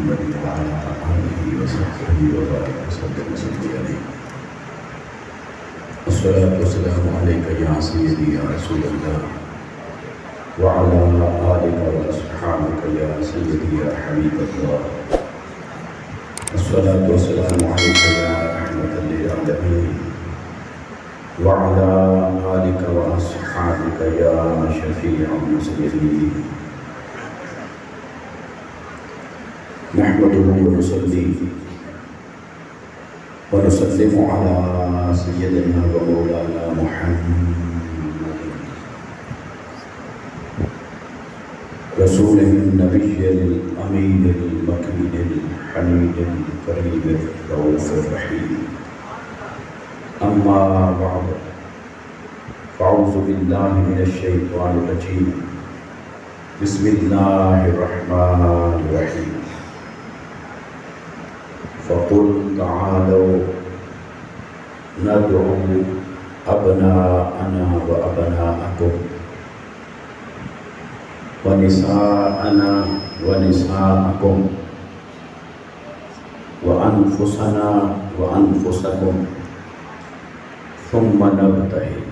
محمد وعلى آله وصحبه وبارك وسلم عليه. الصلاة والسلام عليك يا سيدي يا رسول الله وعلى آلك وأصحابك يا سيدي يا حبيب الله. الصلاة والسلام عليك يا رحمة للعالمين وعلى آلك وأصحابك يا شفيع المسلمين. نحمده ونصلي ونسلم على سيدنا ومولانا محمد رسول النبي الأمين المكين الحميد الكريم الرؤوف الرحيم. أما بعد فأعوذ بالله من الشيطان الرجيم. بسم الله الرحمن الرحيم. فقل تعالوا ندعو أبناءنا وأبناءكم ونساءنا ونساءكم وأنفسنا وأنفسكم ثم نبتهل.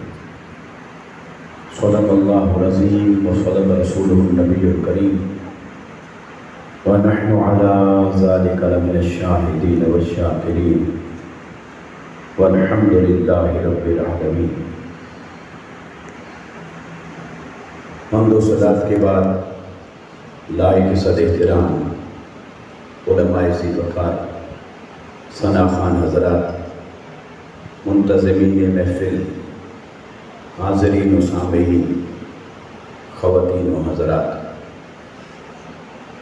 صدق الله العظيم وصدق رسوله النبي الكريم ونحن على ذلك لمن الشاهدين والشاكرين والحمد لله رب العالمين. حمد و صلات کے بعد لائق صد احترام علماء ذی وقار، ثنا خوان حضرات، منتظمین محفل، حاضرین و سامعین، خواتین و حضرات،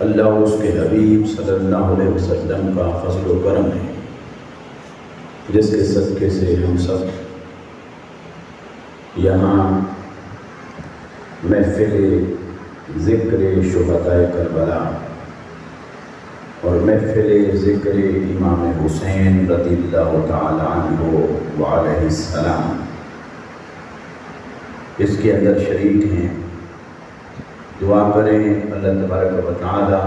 اللہ اور اس کے حبیب صلی اللہ علیہ وسلم کا فضل و کرم ہے جس کے صدقے سے ہم سب یہاں محفل ذکر شہداء کربلا اور محفل ذکر امام حسین رضی اللہ تعالی عنہ وعلیہ السلام اس کے اندر شریک ہیں. دعا کریں اللہ تبارک و تعالی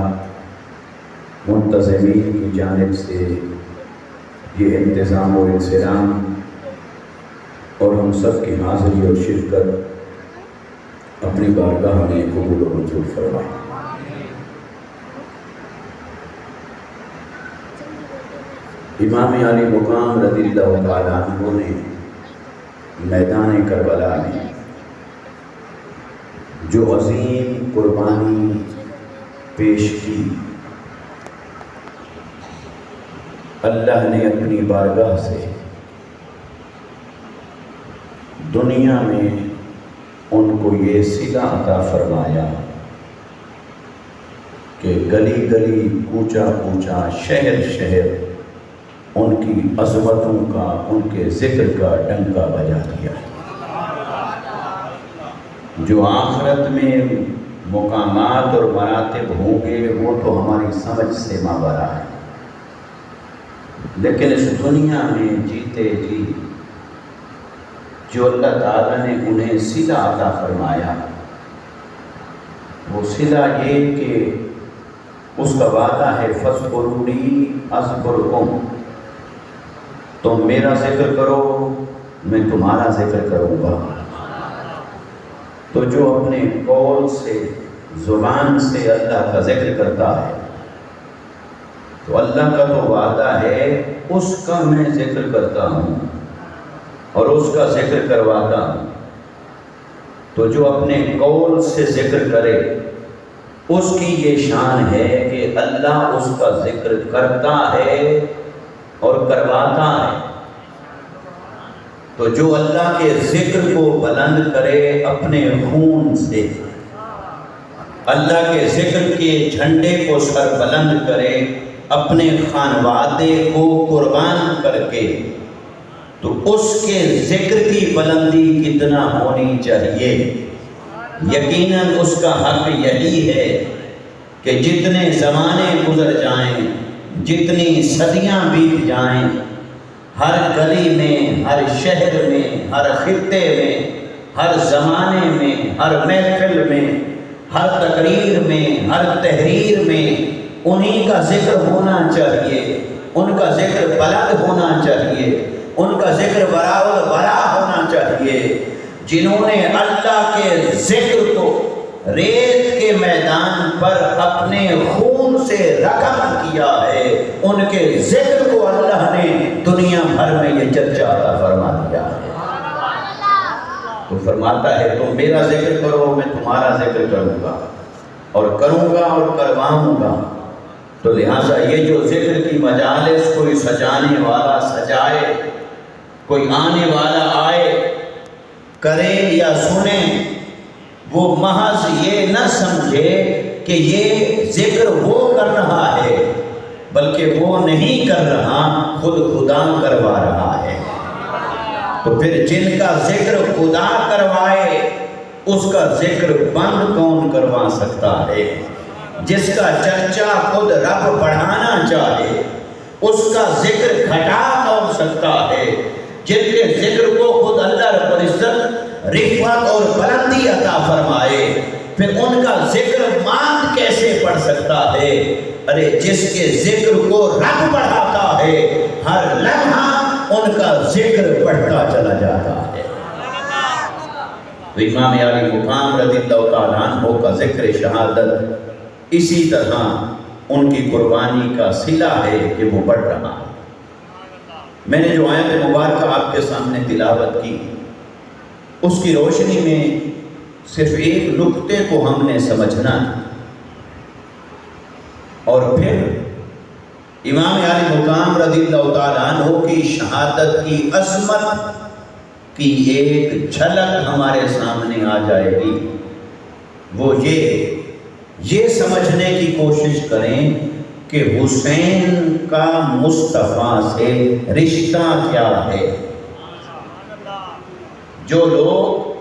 منتظمین کی جانب سے یہ انتظام و انصرام اور ہم سب کی حاضری اور شرکت اپنی بارگاہ میں قبول و منظور فرمائیں. امام علی مقام رضی اللہ تعالی عنہ نے میدان کربلا میں جو عظیم قربانی پیش کی، اللہ نے اپنی بارگاہ سے دنیا میں ان کو یہ صلہ عطا فرمایا کہ گلی گلی، کوچا کوچا، شہر شہر ان کی عظمتوں کا، ان کے ذکر کا ڈنکا بجا دیا. جو آخرت میں مقامات اور مراتب ہوں گے وہ تو ہماری سمجھ سے ماورا ہے، لیکن اس دنیا میں جیتے جی جو اللہ تعالیٰ نے انہیں صلہ عطا فرمایا، وہ صلہ یہ کہ اس کا وعدہ ہے فاذکرونی اذکرکم، تم میرا ذکر کرو میں تمہارا ذکر کروں گا. تو جو اپنے قول سے، زبان سے اللہ کا ذکر کرتا ہے تو اللہ کا تو وعدہ ہے اس کا میں ذکر کرتا ہوں اور اس کا ذکر کرواتا ہوں. تو جو اپنے قول سے ذکر کرے اس کی یہ شان ہے کہ اللہ اس کا ذکر کرتا ہے اور کرواتا ہے. تو جو اللہ کے ذکر کو بلند کرے اپنے خون سے، اللہ کے ذکر کے جھنڈے کو سر بلند کرے اپنے خانوادے کو قربان کر کے، تو اس کے ذکر کی بلندی کتنا ہونی چاہیے. یقیناً اس کا حق یہی ہے کہ جتنے زمانے گزر جائیں، جتنی صدیاں بیت جائیں، ہر گلی میں، ہر شہر میں، ہر خطے میں، ہر زمانے میں، ہر محفل میں، ہر تقریر میں، ہر تحریر میں انہی کا ذکر ہونا چاہیے، ان کا ذکر بلند ہونا چاہیے، ان کا ذکر براء البراء ہونا چاہیے، جنہوں نے اللہ کے ذکر کو ریت کے میدان پر اپنے خون سے رقم کیا ہے، ان کے ذکر کو اللہ نے دنیا بھر میں یہ چرچا عطا فرما دیا ہے۔ تو فرماتا ہے تم میرا ذکر کرو، میں تمہارا ذکر کروں گا اور کروں گا اور کرواؤں گا۔ تو لہٰذا یہ جو ذکر کی مجالس کوئی سجانے والا سجائے، کوئی آنے والا آئے، کرے یا سنے، وہ محض یہ نہ سمجھے کہ یہ ذکر وہ کر رہا ہے، بلکہ وہ نہیں کر رہا، خود خدا کروا رہا ہے۔ تو پھر جن کا ذکر خدا کروائے، اس کا ذکر بند کون کروا سکتا ہے؟ جس کا چرچا خود رب بڑھانا چاہے، اس کا ذکر گھٹا کون سکتا ہے؟ جن کے ذکر کو خود اللہ رب العزت رفعت اور بلندی عطا فرمائے، پھر ان کا ذکر ماند کیسے پڑھ سکتا ہے؟ ارے جس کے ذکر کو رب بڑھاتا ہے، ہر لمحہ ان کا ذکر بڑھتا چلا جاتا ہے۔ تو امام علی مقام رضی اللہ تعالیٰ عنہ کا ذکر شہادت اسی طرح ان کی قربانی کا صلہ ہے کہ وہ بڑھ رہا ہے۔ میں نے جو آیت مبارکہ آپ کے سامنے تلاوت کی، اس کی روشنی میں صرف ایک نقطے کو ہم نے سمجھنا ہے، اور پھر امام علی مقام رضی اللہ تعالیٰ عنہ کی شہادت کی عظمت کی ایک جھلک ہمارے سامنے آ جائے گی۔ وہ یہ سمجھنے کی کوشش کریں کہ حسین کا مصطفیٰ سے رشتہ کیا ہے۔ جو لوگ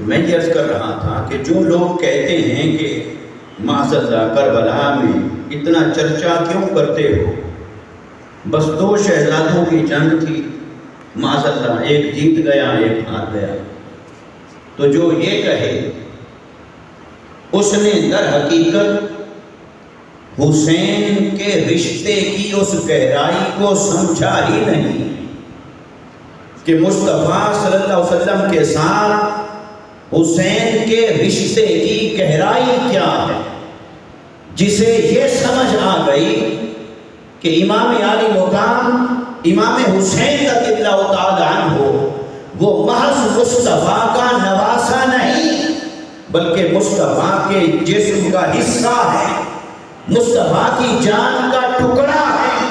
میں یہ عرض کر رہا تھا کہ جو لوگ کہتے ہیں کہ معذاللہ کربلا میں اتنا چرچا کیوں کرتے ہو، بس 2 شہزادوں کی جنگ تھی، معذاللہ ایک جیت گیا ایک ہار گیا، تو جو یہ کہے اس نے در حقیقت حسین کے رشتے کی اس گہرائی کو سمجھا ہی نہیں کہ مصطفیٰ صلی اللہ علیہ وسلم کے ساتھ حسین کے رشتے کی گہرائی کیا ہے، جسے یہ سمجھ آ گئی کہ امام علی مقام امام حسین رضی اللہ تعالیٰ عنہ وہ محض مصطفیٰ کا نواسہ نہیں، بلکہ مصطفیٰ کے جسم کا حصہ ہے، مصطفیٰ کی جان کا ٹکڑا ہے،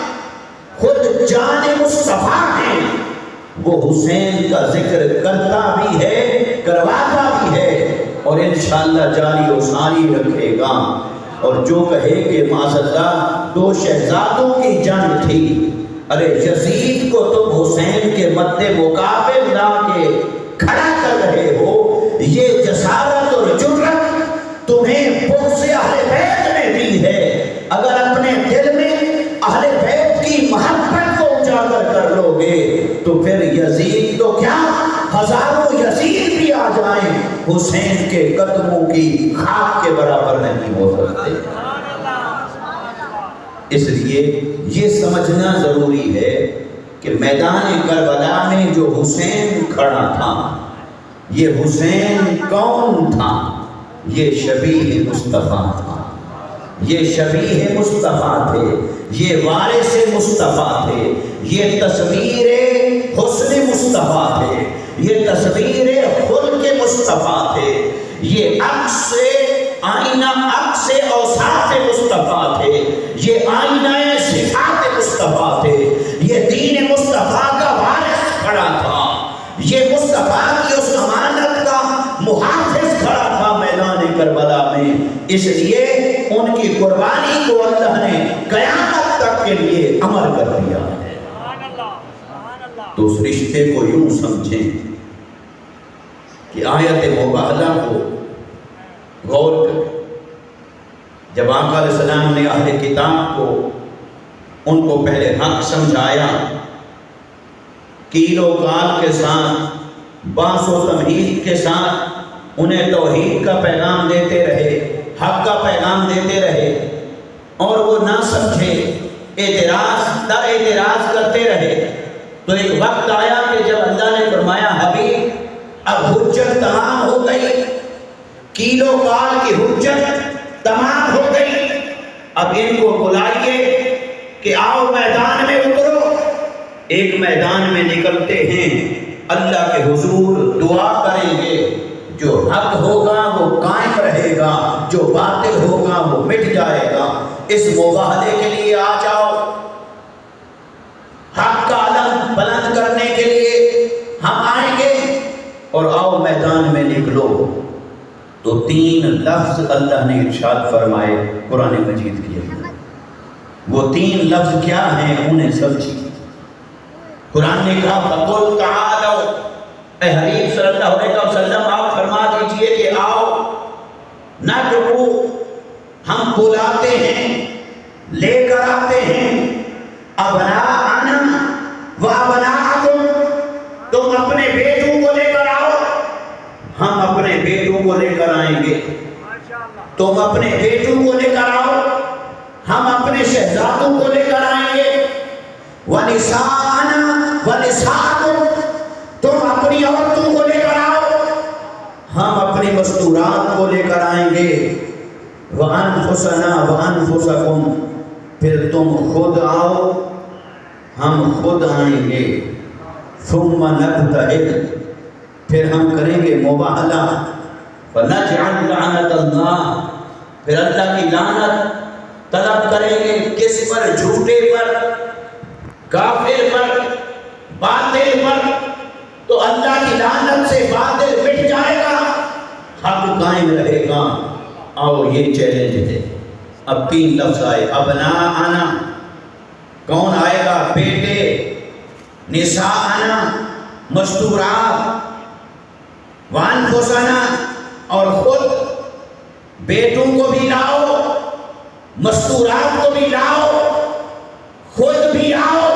خود جان مصطفیٰ ہے۔ وہ حسین کا ذکر کرتا بھی ہے، کرواتا بھی ہے، اور انشاءاللہ جاری و ساری رکھے گا۔ اور جو کہے کہ معذاللہ 2 شہزادوں کی جنگ تھی، ارے یزید کو تم حسین کے مد مقابل لا کے کھڑا کر رہے ہو، یہ جسارت اور جرأت تمہیں بغض اہل بیت نے دی ہے۔ اگر اپنے دل میں اہل بیت کی محبت کو اجاگر کر لو گے تو پھر یزید تو کیا، ہزاروں یزید بھی آ جائیں، حسین کے قدموں کی خاک کے برابر نہیں ہو سکتے۔ اس لیے یہ سمجھنا ضروری ہے کہ میدان کربلا میں جو حسین کھڑا تھا، یہ حسین کون تھا؟ یہ شبیہ مصطفیٰ تھا، یہ شبیہ مصطفیٰ تھے، یہ وارث مصطفیٰ تھے، یہ تصویر حسن مصطفیٰ تھے، یہ تصویر خلق مصطفیٰ تھے، یہ عکس آئینہ عکس اوصاف مصطفیٰ تھے، یہ آئینہ صفات مصطفیٰ تھے، یہ دین مصطفیٰ کا وارث کھڑا تھا، یہ مصطفیٰ کی اس امانت کا محافظ کھڑا تھا میدان کربلا میں۔ اس لیے ان کی قربانی کو اللہ نے قیامت تک کے لیے امر کر دیا ہے۔ تو اس رشتے کو یوں سمجھیں کہ آیت مباہلہ کو غور کریں۔ جب آقا علیہ السلام نے اہل کتاب کو ان کو پہلے حق سمجھایا، کیل و کال کے ساتھ، باس و تمہید کے ساتھ انہیں توحید کا پیغام دیتے رہے، حق کا پیغام دیتے رہے، اور وہ نہ سمجھے، اعتراض در اعتراض کرتے رہے، تو ایک وقت آیا کہ جب اللہ نے فرمایا حبیب اب حجت تمام ہو گئی، کیل و کال کی حجت تمام ہو گئی، اب ان کو بلائیے کہ آؤ میدان میں اترو۔ ایک میدان میں نکلتے ہیں، اللہ کے حضور دعا کریں گے، جو حق ہوگا وہ قائم رہے گا، جو باطل ہوگا وہ مٹ جائے گا۔ اس مباہلے کے لیے آ جاؤ، حق کا علم بلند کرنے کے لیے ہم آئیں گے، اور آؤ میدان میں نکلو۔ تو 3 لفظ اللہ نے ارشاد فرمائے قرآن مجید کے اندر۔ وہ 3 لفظ کیا ہیں انہیں سمجھیے۔ قرآن نے کہا فَقُلْ تَعَالَوْا، اے حبیب صلی اللہ علیہ وسلم آپ فرما دیجئے کہ آؤ، نَدْعُو، ہم بلاتے ہیں، لے کر آتے ہیں، أَبْنَاءَنَا وَأَبْنَاءَكُمْ، تم اپنے بیٹوں کو لے کر آؤ، ہم اپنے بیٹوں کو لے کر آئیں گے۔ تم اپنے بیٹوں کو لے کر آؤ، ہم اپنے شہزادوں کو لے کر آئیں گے۔ وَنِسَاءَنَا وَنِسَاءَكُمْ، تم اپنی عورتوں کو لے کر آؤ، ہم اپنی مستورات کو لے کر آئیں گے۔ وَأَنفُسَنَا وَأَنفُسَكُمْ، پھر تم خود آؤ، ہم خود آئیں گے۔ ثُمَّ نَبْتَهِلْ، پھر ہم کریں گے مباہلہ۔ فَنَجْعَلْ لَعْنَةَ اللَّهِ، پھر اللہ کی لعنت طلب کریں گے، کس پر؟ جھوٹے پر، کافر پر، باطل پر۔ تو اللہ کی لعنت سے باطل مٹ جائے گا، حق قائم رہے گا۔ آؤ یہ چیلنج ہے۔ اب 3 لفظ آئے، ابناءنا، کون آئے گا؟ بیٹے، نساءنا، مستورات، وانفسنا، اور خود بیٹوں کو بھی لاؤ، مستورات کو بھی لاؤ، خود بھی آؤ،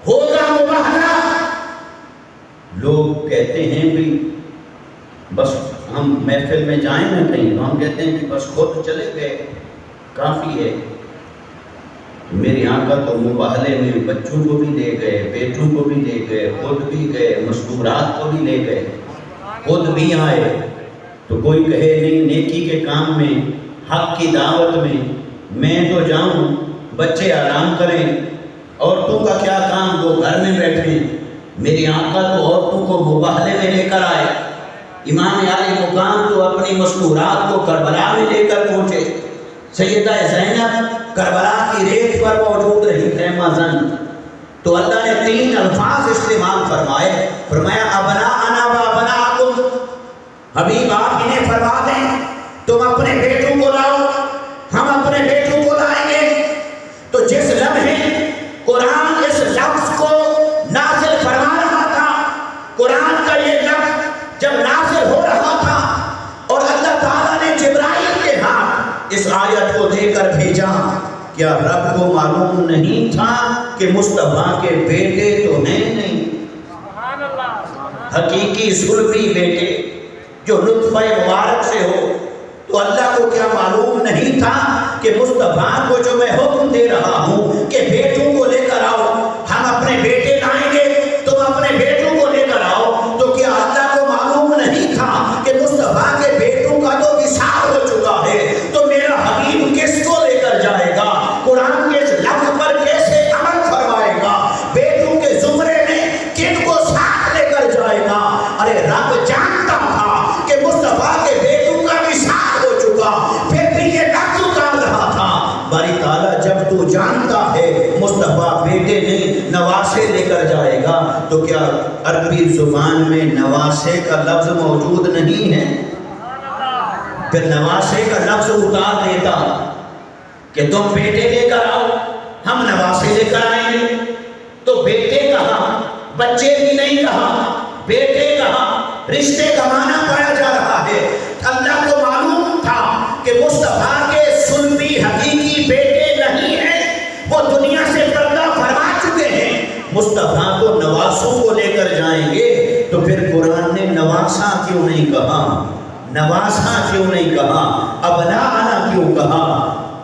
ہوگا مباہلہ۔ لوگ کہتے ہیں بھی بس ہم محفل میں جائیں نہ کہیں، تو ہم کہتے ہیں کہ بس خود چلے گئے کافی ہے۔ میرے آقا تو مباہلے میں بچوں کو بھی لے گئے، بیٹوں کو بھی لے گئے، خود بھی گئے، مستورات کو بھی لے گئے، خود بھی آئے۔ تو کوئی کہے نہیں، نیکی کے کام میں، حق کی دعوت میں تو جاؤں، بچے آرام کریں، عورتوں کا کیا کام، وہ گھر میں بیٹھیں۔ میرے آقا تو عورتوں کو مباہلے میں لے کر آئے۔ امام عالی مقام تو اپنی مستورات کو کربلا میں لے کر پہنچے۔ سیدہ زینب کربلا کی ریت پر موجود رہی خیمہ زن۔ تو اللہ نے 3 الفاظ استعمال فرمائے، فرمایا ابناءنا و ابناءکم، حبیب آپ انہیں فرما دیں تم اپنے بیٹوں کو لاؤ، ہم اپنے بیٹوں کو لائیں گے۔ تو جس لمحے قرآن اس لفظ کو نازل فرما رہا تھا، قرآن کا یہ لفظ جب نازل ہو رہا تھا اور اللہ تعالیٰ نے جبرائیل کے ہاتھ اس آیت کو دے کر بھیجا، کیا رب کو معلوم نہیں تھا کہ مصطفیٰ کے بیٹے تو ہیں نہیں، حقیقی صلبی بیٹے جو نطفہ مبارک سے ہو؟ تو اللہ کو کیا معلوم نہیں تھا کہ مصطفیٰ کو جو میں حکم دے رہا ہوں کہ بیٹوں کو لے کر آؤ، ہم اپنے بیٹے لائیں گے، تم اپنے بیٹوں کو لے کر آؤ؟ تو کیا اللہ کو معلوم نہیں تھا کہ مصطفیٰ کے بیٹوں کا تو وصال ہو چکا ہے؟ تو میرا حبیب کس کو لے کر جائے گا؟ قرآن کے اس لفظ پر کیسے عمل فرمائے گا؟ بیٹوں کے زمرے میں کن کو ساتھ لے کر جائے گا؟ ارے رب جانتا تھا کہ مصطفیٰ کے بیٹوں کا وصال ہو چکا، پھر بھی یہ لفظ اتار رہا تھا۔ باری تعالیٰ جب تو جانتا ہے مصطفیٰ بیٹے نہیں نواسے لے کر جائے گا، تو کیا عربی زبان میں نواسے کا لفظ موجود نہیں ہے؟ پھر نواسے کا لفظ اتار دیتا کہ تم بیٹے لے کر آؤ، ہم نواسے لے کر آئیں گے۔ تو بیٹے کہاں، بچے بھی نہیں کہا، بیٹے کہا، رشتے کا معنی پایا جا رہا ہے۔ اللہ کو معلوم تھا کہ مصطفیٰ کے سلبی حقیقی بیٹے نہیں ہیں، وہ دنیا سے پردہ فرما چکے ہیں۔ مصطفیٰ کو نواسوں کو لے کر جائیں گے، تو پھر قرآن نے نواسا کیوں نہیں کہا؟ نواسا کیوں نہیں کہا؟ ابناءنا کیوں کہا؟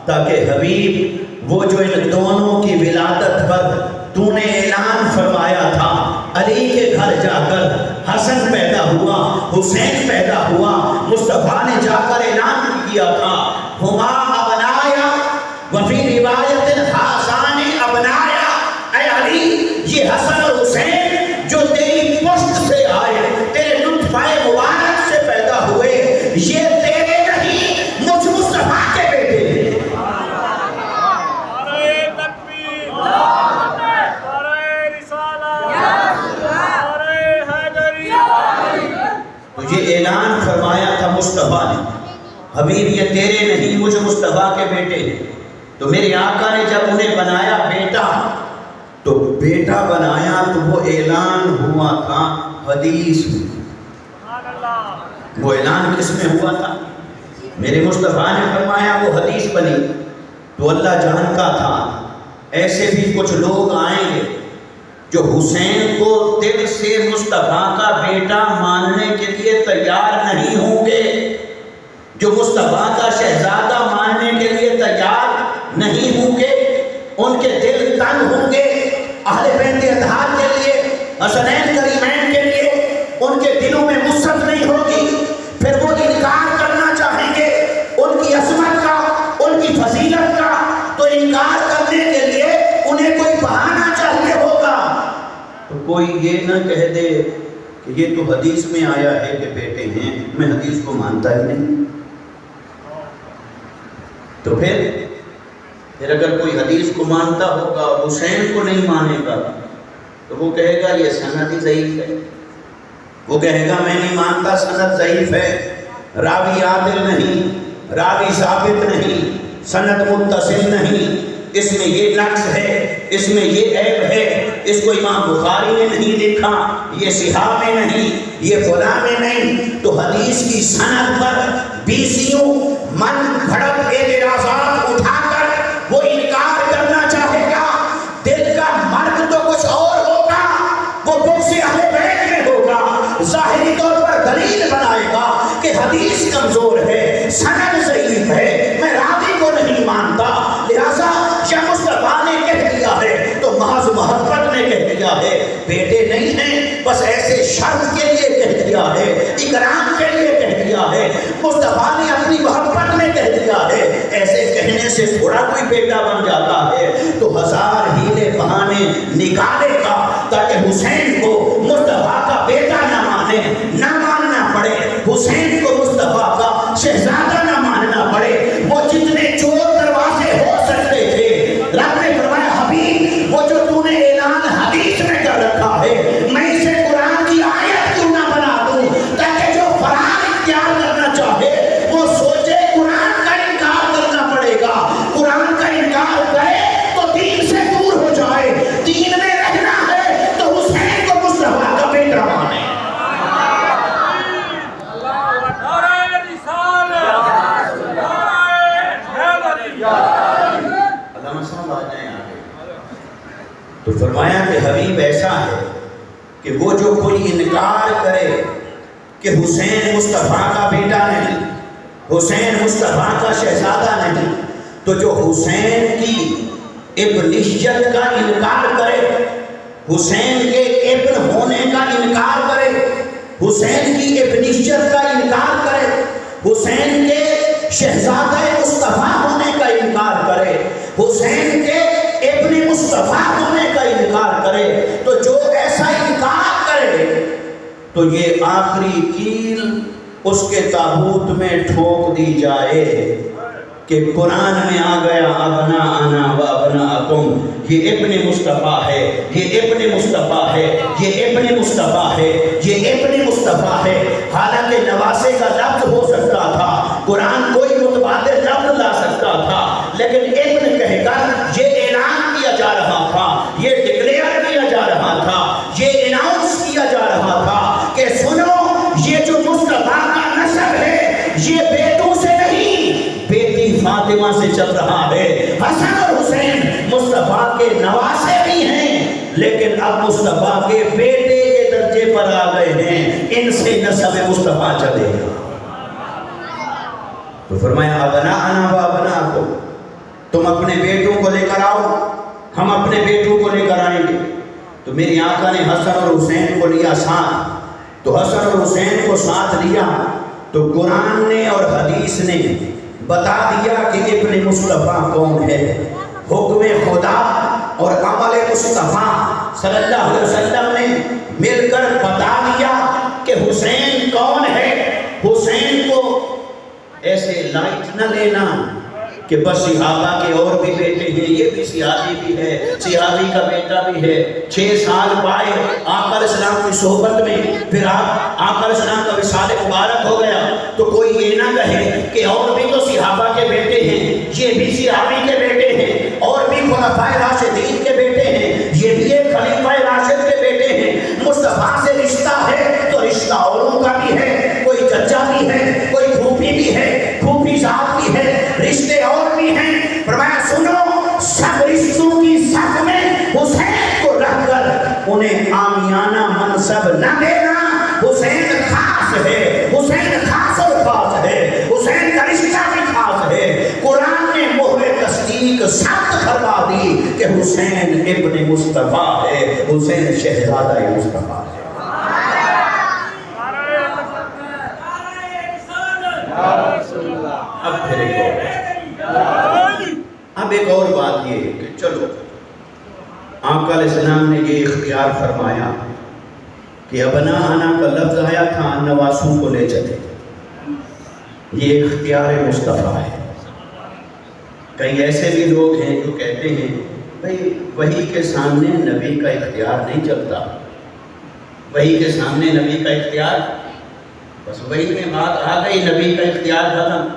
تاکہ حبیب وہ جو ان دونوں کی ولادت پر تو نے اعلان فرمایا تھا، علی کے گھر جا کر حسن پیدا ہوا، حسین پیدا ہوا، مصطفیٰ نے جا کر اعلان کیا تھا ہما ابنایا وفی روایت حسان ابنایا، اے علی یہ حسن اور حسین جو تیری پشت سے آئے، تیرے نطفہ مبارک سے پیدا ہوئے، یہ تیرے نہیں مجھ مصطفیٰ کے بیٹے ہیں۔ یہ اعلان فرمایا تھا مصطفیٰ نے، حبیب یہ تیرے نہیں مجھ مصطفیٰ کے بیٹے۔ تو میرے آقا نے جب انہیں بنایا بیٹا، تو بیٹا بنایا تو وہ اعلان ہوا تھا حدیث میں۔ وہ اعلان کس میں ہوا تھا؟ میرے مصطفیٰ نے فرمایا وہ حدیث بنی، تو اللہ جانتا تھا ایسے بھی کچھ لوگ آئیں گے جو حسین کو دل سے مصطفیٰ کا بیٹا ماننے کے لیے تیار نہیں ہوں گے، جو مصطفیٰ کا شہزادہ ماننے کے لیے تیار نہیں ہوں گے، ان کے دل تنگ ہوں گے اہل بیت اطہار کے لیے، حسنین کریمین کے لیے، ان کے دلوں میں وسعت نہیں ہوگی، پھر وہ انکار کرنا چاہیں گے ان کی عظمت کا، ان کی فضیلت کا، تو انکار کرنے کے لیے انہیں کوئی بہانہ چاہیے ہوگا۔ تو کوئی یہ نہ کہہ دے کہ یہ تو حدیث میں آیا ہے کہ بیٹے ہیں، میں حدیث کو مانتا ہی نہیں۔ تو پھر اگر کوئی حدیث کو مانتا ہوگا اور حسین کو نہیں مانے گا، تو وہ کہے گا یہ سند ہی ضعیف ہے، وہ کہے گا میں نہیں مانتا، سند ضعیف ہے، راوی عادل نہیں، راوی ثابت نہیں، سند متصل نہیں، اس میں یہ نقص ہے، اس میں یہ عیب ہے، اس کو امام بخاری نے نہیں لکھا، یہ صحاح میں نہیں، یہ فلاں میں نہیں۔ تو حدیث کی سند پر بیسیوں من گھڑت اعتراضات اٹھا کر وہ انکار کرنا چاہے گا، دل کا مرد تو کچھ اور ہوگا، وہ بغض اہل بیت میں ہوگا، ظاہری طور پر دلیل بنائے گا کہ حدیث کمزور ہے، سند ضعیف ہے، میں راوی کو نہیں مانتا، لہذا یا مصطفیٰ نے کہہ دیا ہے تو محض محبت نے کہہ دیا ہے، بیٹے نہیں ہیں، بس ایسے شرط کے لیے کہہ دیا ہے، اکرام کے لیے کہہ دیا ہے، مصطفیٰ نے اپنی محبت میں کہہ دیا ہے، ایسے کہنے سے تھوڑا کوئی بیٹا بن جاتا ہے۔ تو ہزار ہیلے بہانے نکالے گا تاکہ حسین کو مصطفیٰ کا بیٹا نہ مانے، نہ ماننا پڑے، حسین کو مصطفیٰ کا شہزادہ نہ ماننا پڑے۔ وہ جتنے چور دروازے ہو سکتے تھے، رب نے فرمایا حبیب وہ جو تو نے اعلان حدیث میں کر رکھا ہے، میں اسے قرآن کی آیت کیوں نہ بنا دوں، تاکہ جو فرار اختیار کرنا چاہے وہ سوچے قرآن کا انکار کرنا پڑے گا، قرآن کا انکار کرے تو دین سے دور ہو جائے، دین میں رہنا ہے تو حسین کو مصطفیٰ کا بیٹا مانے۔ تو فرمایا کہ حبیب ایسا ہے کہ وہ جو کوئی انکار کرے کہ حسین مصطفیٰ کا بیٹا نہیں، حسین مصطفیٰ کا شہزادہ نہیں، تو جو حسین کی ابنیت کا انکار کرے، حسین کے ابن ہونے کا انکار کرے، حسین کی ابنیت کا انکار کرے، حسین کے شہزادہ مصطفیٰ ہونے کا انکار کرے، حسین کے ابن مصطفیٰ ہونے کا انکار کرے، تو جو ایسا انکار کرے تو یہ آخری کیل اس کے تابوت میں ٹھوک دی جائے کہ قرآن میں آ گیا ابناءنا و ابناءکم، یہ ابن مصطفیٰ ہے، یہ ابن مصطفیٰ ہے، یہ ابن مصطفیٰ ہے، یہ ابن مصطفیٰ ہے۔ حالانکہ نواسے کا لفظ ہو سکتا تھا، قرآن کوئی متبادل لفظ لا سکتا تھا، لیکن ابن کہہ کر یہ اعلان کیا جا رہا تھا، یہ ڈکلیئر کیا جا رہا تھا، یہ یہ بیٹوں سے نہیں، بیٹی فاطمہ سے چل رہا ہے۔ حسن اور حسین مصطفیٰ کے نواسے بھی ہیں، لیکن اب مصطفیٰ کے بیٹے کے درجے پر آ گئے ہیں، ان سے نسب مصطفیٰ چلے گا۔ تو فرمایا ابناءنا و ابناءکم، تم اپنے بیٹوں کو لے کر آؤ، ہم اپنے بیٹوں کو لے کر آئیں گے۔ تو میری آقا نے حسن اور حسین کو لیا ساتھ، تو حسن اور حسین کو ساتھ لیا تو قرآن نے اور حدیث نے بتا دیا کہ ابن مصطفیٰ کون ہے۔ حکم خدا اور عمل مصطفیٰ صلی اللہ علیہ وسلم نے مل کر بتا دیا کہ حسین کون ہے۔ حسین کو ایسے لائٹ نہ لینا کہ بس صحابہ کے اور بھی بیٹے ہیں، یہ بھی صحابی بھی ہے، صحابی کا بیٹا بھی ہے۔ 6 سال پائے آقا علیہ السلام کی صحبت میں، پھر آقا علیہ السلام کا وصال مبارک ہو گیا تو کوئی یہ نہ کہے کہ اور بھی تو صحابہ کے بیٹے ہیں، یہ بھی صحابی کے بیٹے ہیں، اور بھی خلفائے راشدین کے بیٹے ہیں، یہ بھی ایک خلیفہ راشد کے بیٹے ہیں۔ مصطفیٰ سے رشتہ ہے تو رشتہ اوروں کا بھی ہے، کوئی چچا بھی ہے، کوئی پھوپھی بھی ہے، پھوپھی صاحب بھی ہے، رشتے اور بھی ہیں۔ فرمایا سنو، سب رشتوں کی صف میں حسین کو رکھ کر انہیں عامیانہ منصب نہ دینا۔ حسین خاص ہے، حسین خاص اور خاص ہے، حسین کا رشتہ بھی خاص ہے۔ قرآن نے مہر تصدیق سخت فرما دی کہ حسین ابن مصطفیٰ ہے، حسین شہزادہ مصطفیٰ ہے۔ اب ایک اور بات یہ کہ چلو آقا علیہ السلام نے یہ اختیار فرمایا کہ ابناءنا کا لفظ آیا تھا نواسوں کو لے چلے، یہ اختیار مصطفیٰ ہے۔ کئی ایسے بھی لوگ ہیں جو کہتے ہیں بھئی وحی کے سامنے نبی کا اختیار نہیں چلتا، وحی کے سامنے نبی کا اختیار، بس وحی میں بات آ گئی نبی کا اختیار ختم،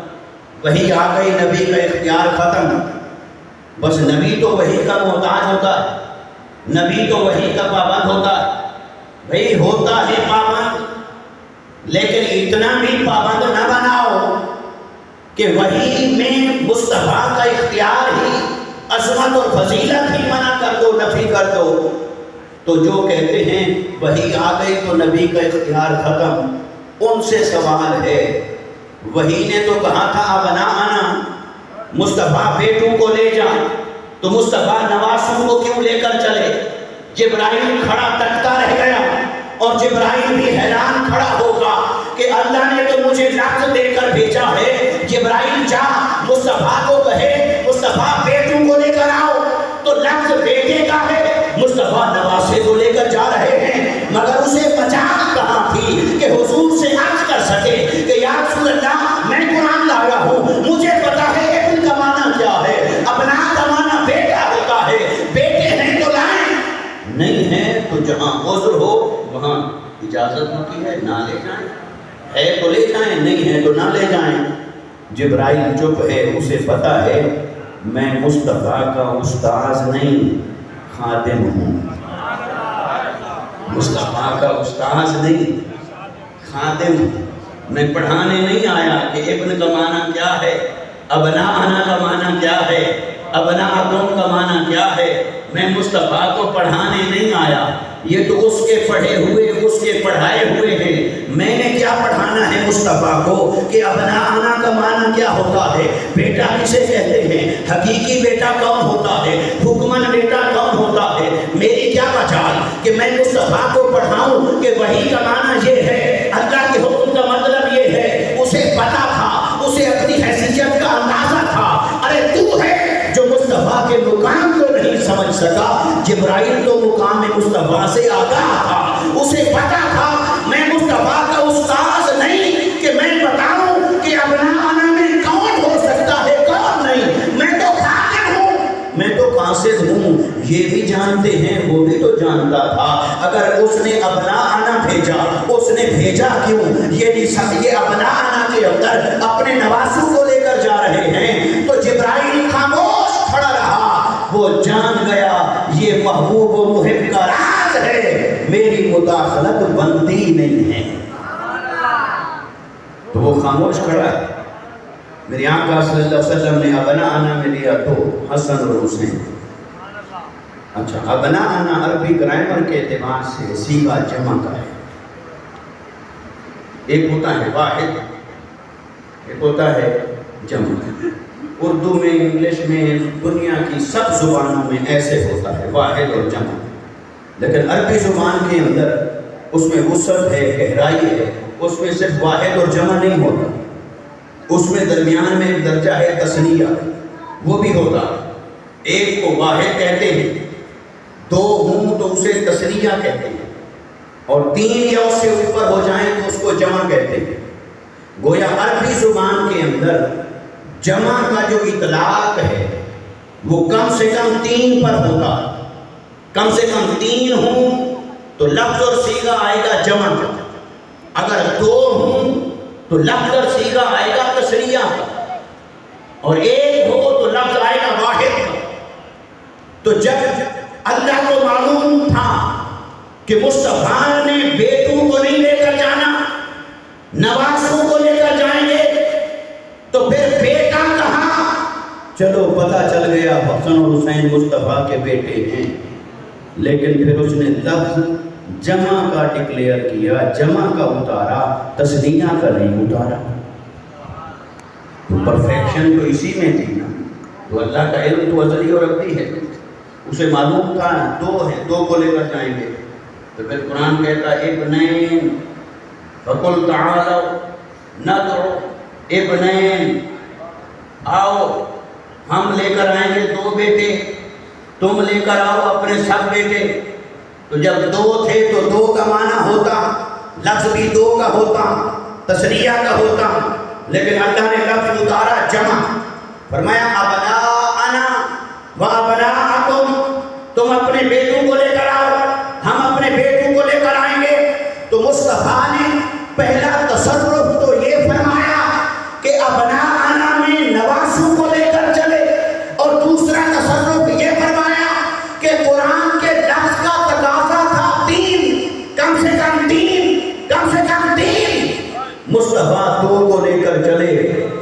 وحی آ گئی نبی کا اختیار ختم، بس نبی تو وحی کا محتاج ہوتا ہے، نبی تو وحی کا پابند ہوتا ہے۔ بھئی ہوتا ہے پابند، لیکن اتنا بھی پابند نہ بناؤ کہ وحی میں مصطفیٰ کا اختیار ہی، عظمت اور فضیلت ہی منع کر دو، نفی کر دو۔ تو جو کہتے ہیں وحی آ گئی تو نبی کا اختیار ختم، ان سے سوال ہے، وحی نے تو کہا تھا ابناءنا، مصطفیٰ بیٹوں کو لے جا، تو مصطفیٰ نواسوں کو کیوں لے کر چلے؟ جبرائیل کھڑا تکتا رہ گیا، اور جبرائیل بھی حیران کھڑا ہوگا کہ اللہ نے تو مجھے لفظ دے کر بھیجا ہے، جبرائیل جا مصطفیٰ کو کہے مصطفیٰ بیٹوں کو لے کر آؤ، تو لفظ بیٹے کا ہے، مصطفیٰ نواسے کو لے کر جا رہے ہیں، مگر اسے مجال کہاں تھی کہ حضور سے عرض کر سکے کہ یا رسول اللہ میں قرآن لایا ہوں، مجھے پتا ہے ابن کا معنی کیا ہے، ابنا کا معنی بیٹا ہوتا ہے، بیٹے ہیں تو لائیں، نہیں ہیں تو جہاں عذر ہو وہاں اجازت ہوتی ہے، نہ لے جائیں، ہے تو لے جائیں، نہیں ہے تو نہ لے جائیں۔ جبرائیل چپ ہے، اسے پتا ہے میں مصطفیٰ کا استاذ نہیں خادم ہوں، مصطفیٰ کا استاذ نہیں خادم ہوں، میں پڑھانے نہیں آیا کہ ابن کا معنی کیا ہے، ابناءنا کا معنی کیا ہے، ابناءکم کا معنی کیا ہے، میں مصطفیٰ کو پڑھانے نہیں آیا، یہ تو اس کے پڑھے ہوئے، اس کے پڑھائے ہوئے ہیں، میں نے کیا پڑھانا ہے مصطفیٰ کو کہ ابناءنا کا معنی کیا ہوتا ہے، بیٹا کسے کہتے ہیں، حقیقی بیٹا کون ہوتا ہے، حکمن بیٹا کون ہوتا ہے، میری کیا مجال کہ میں مصطفیٰ کو پڑھاؤں کہ وحی کا معنی یہ ہے، اللہ کے حکم کا مطلب یہ ہے، اسے پتا تھا، اسے اپنی حیثیت کا اندازہ تھا، ارے تو ہے جو مصطفیٰ کے مقام کو نہیں سمجھ سکا، جبرائیل تو مقام مصطفیٰ سے آگاہ تھا، اسے پتا تھا میں مصطفیٰ کا استاذ نہیں کہ میں بتاؤں کہ ابناءنا میں کون ہو سکتا ہے کون نہیں، میں تو خادم ہوں، میں تو قاصد ہوں، یہ بھی جانتے ہیں، وہ بھی تو جانتا تھا، اگر اس نے ابناءنا بھیجا، اس نے بھیجا کیوں، یہ ابناءنا کے اندر اپنے نواسوں کو لے کر جا رہے ہیں، تو جبرائیل خاموش کھڑا رہا، وہ جان گیا یہ محبوب و محب کا راز ہے، میری مداخلت بنتی نہیں ہے، تو وہ خاموش کھڑا ہے. میری آقا صلی اللہ علیہ وسلم نے ابنا آنا میں لیا تو حسن اور حسین. اچھا ابنا آنا عربی گرامر کے اعتبار سے صیغہ جمع کا ہے. ایک ہوتا ہے واحد، ایک ہوتا ہے جمع. اردو میں، انگلش میں، دنیا کی سب زبانوں میں ایسے ہوتا ہے واحد اور جمع. لیکن عربی زبان کے اندر اس میں وسعت ہے، گہرائی ہے. اس میں صرف واحد اور جمع نہیں ہوتا، اس میں درمیان میں ایک درجہ ہے تثنیہ، وہ بھی ہوتا. ایک کو واحد کہتے ہیں، دو ہوں تو اسے تثنیہ کہتے ہیں، اور تین یا اس سے اوپر ہو جائیں تو اس کو جمع کہتے ہیں. گویا عربی زبان کے اندر جمع کا جو اطلاق ہے وہ کم سے کم تین پر ہوتا. کم سے کم تین ہوں تو لفظ اور صیغہ آئے گا جمع کا. اگر دو ہوں تو لفظ اور صیغہ آئے گا تثنیہ کا، اور ایک ہو تو لفظ آئے گا واحد کا. تو جب اللہ کو معلوم تھا کہ مصطفیٰ نے بیٹوں کو نہیں لے کر جانا، نواسوں کو لے کر جائیں گے، تو پھر بیٹا کہاں؟ چلو پتہ چل گیا حسن اور حسین مصطفیٰ کے بیٹے ہیں، لیکن پھر اس نے لفظ جمع کا ڈکلیئر کیا، جمع کا اتارا، تثنیہ کا نہیں اتارا. تو پرفیکشن تو اسی میں تھی نا. تو اللہ کا علم تو ازلی اور ابدی ہے، اسے معلوم تھا دو ہیں، دو کو لے کر جائیں گے. تو پھر قرآن کہتا ہے ابنین فقل تعالوا ندعو ابنین، آؤ ہم لے کر آئیں گے دو بیٹے، تم لے کر آؤ اپنے سب بیٹے. تو جب دو تھے تو دو کا معنی ہوتا، لفظ بھی دو کا ہوتا، تثنیہ کا ہوتا. لیکن اللہ نے لفظ اتارا جمع، فرمایا ابناءنا و ابناءکم، تم اپنے بیٹوں کو لے کر آؤ، ہم اپنے بیٹوں کو لے کر آئیں گے. تو مصطفیٰ نے پہلا تصرف تو یہ فرمایا کہ ابناءنا میں نواسوں کو لے کر چلے، اور دوسرا تصرف یہ فرمایا کہ قرآن کے لفظ کا تقاضا تھا تین، کم سے کم تین، کم سے کم تین. مصطفیٰ دو کو لے کر چلے،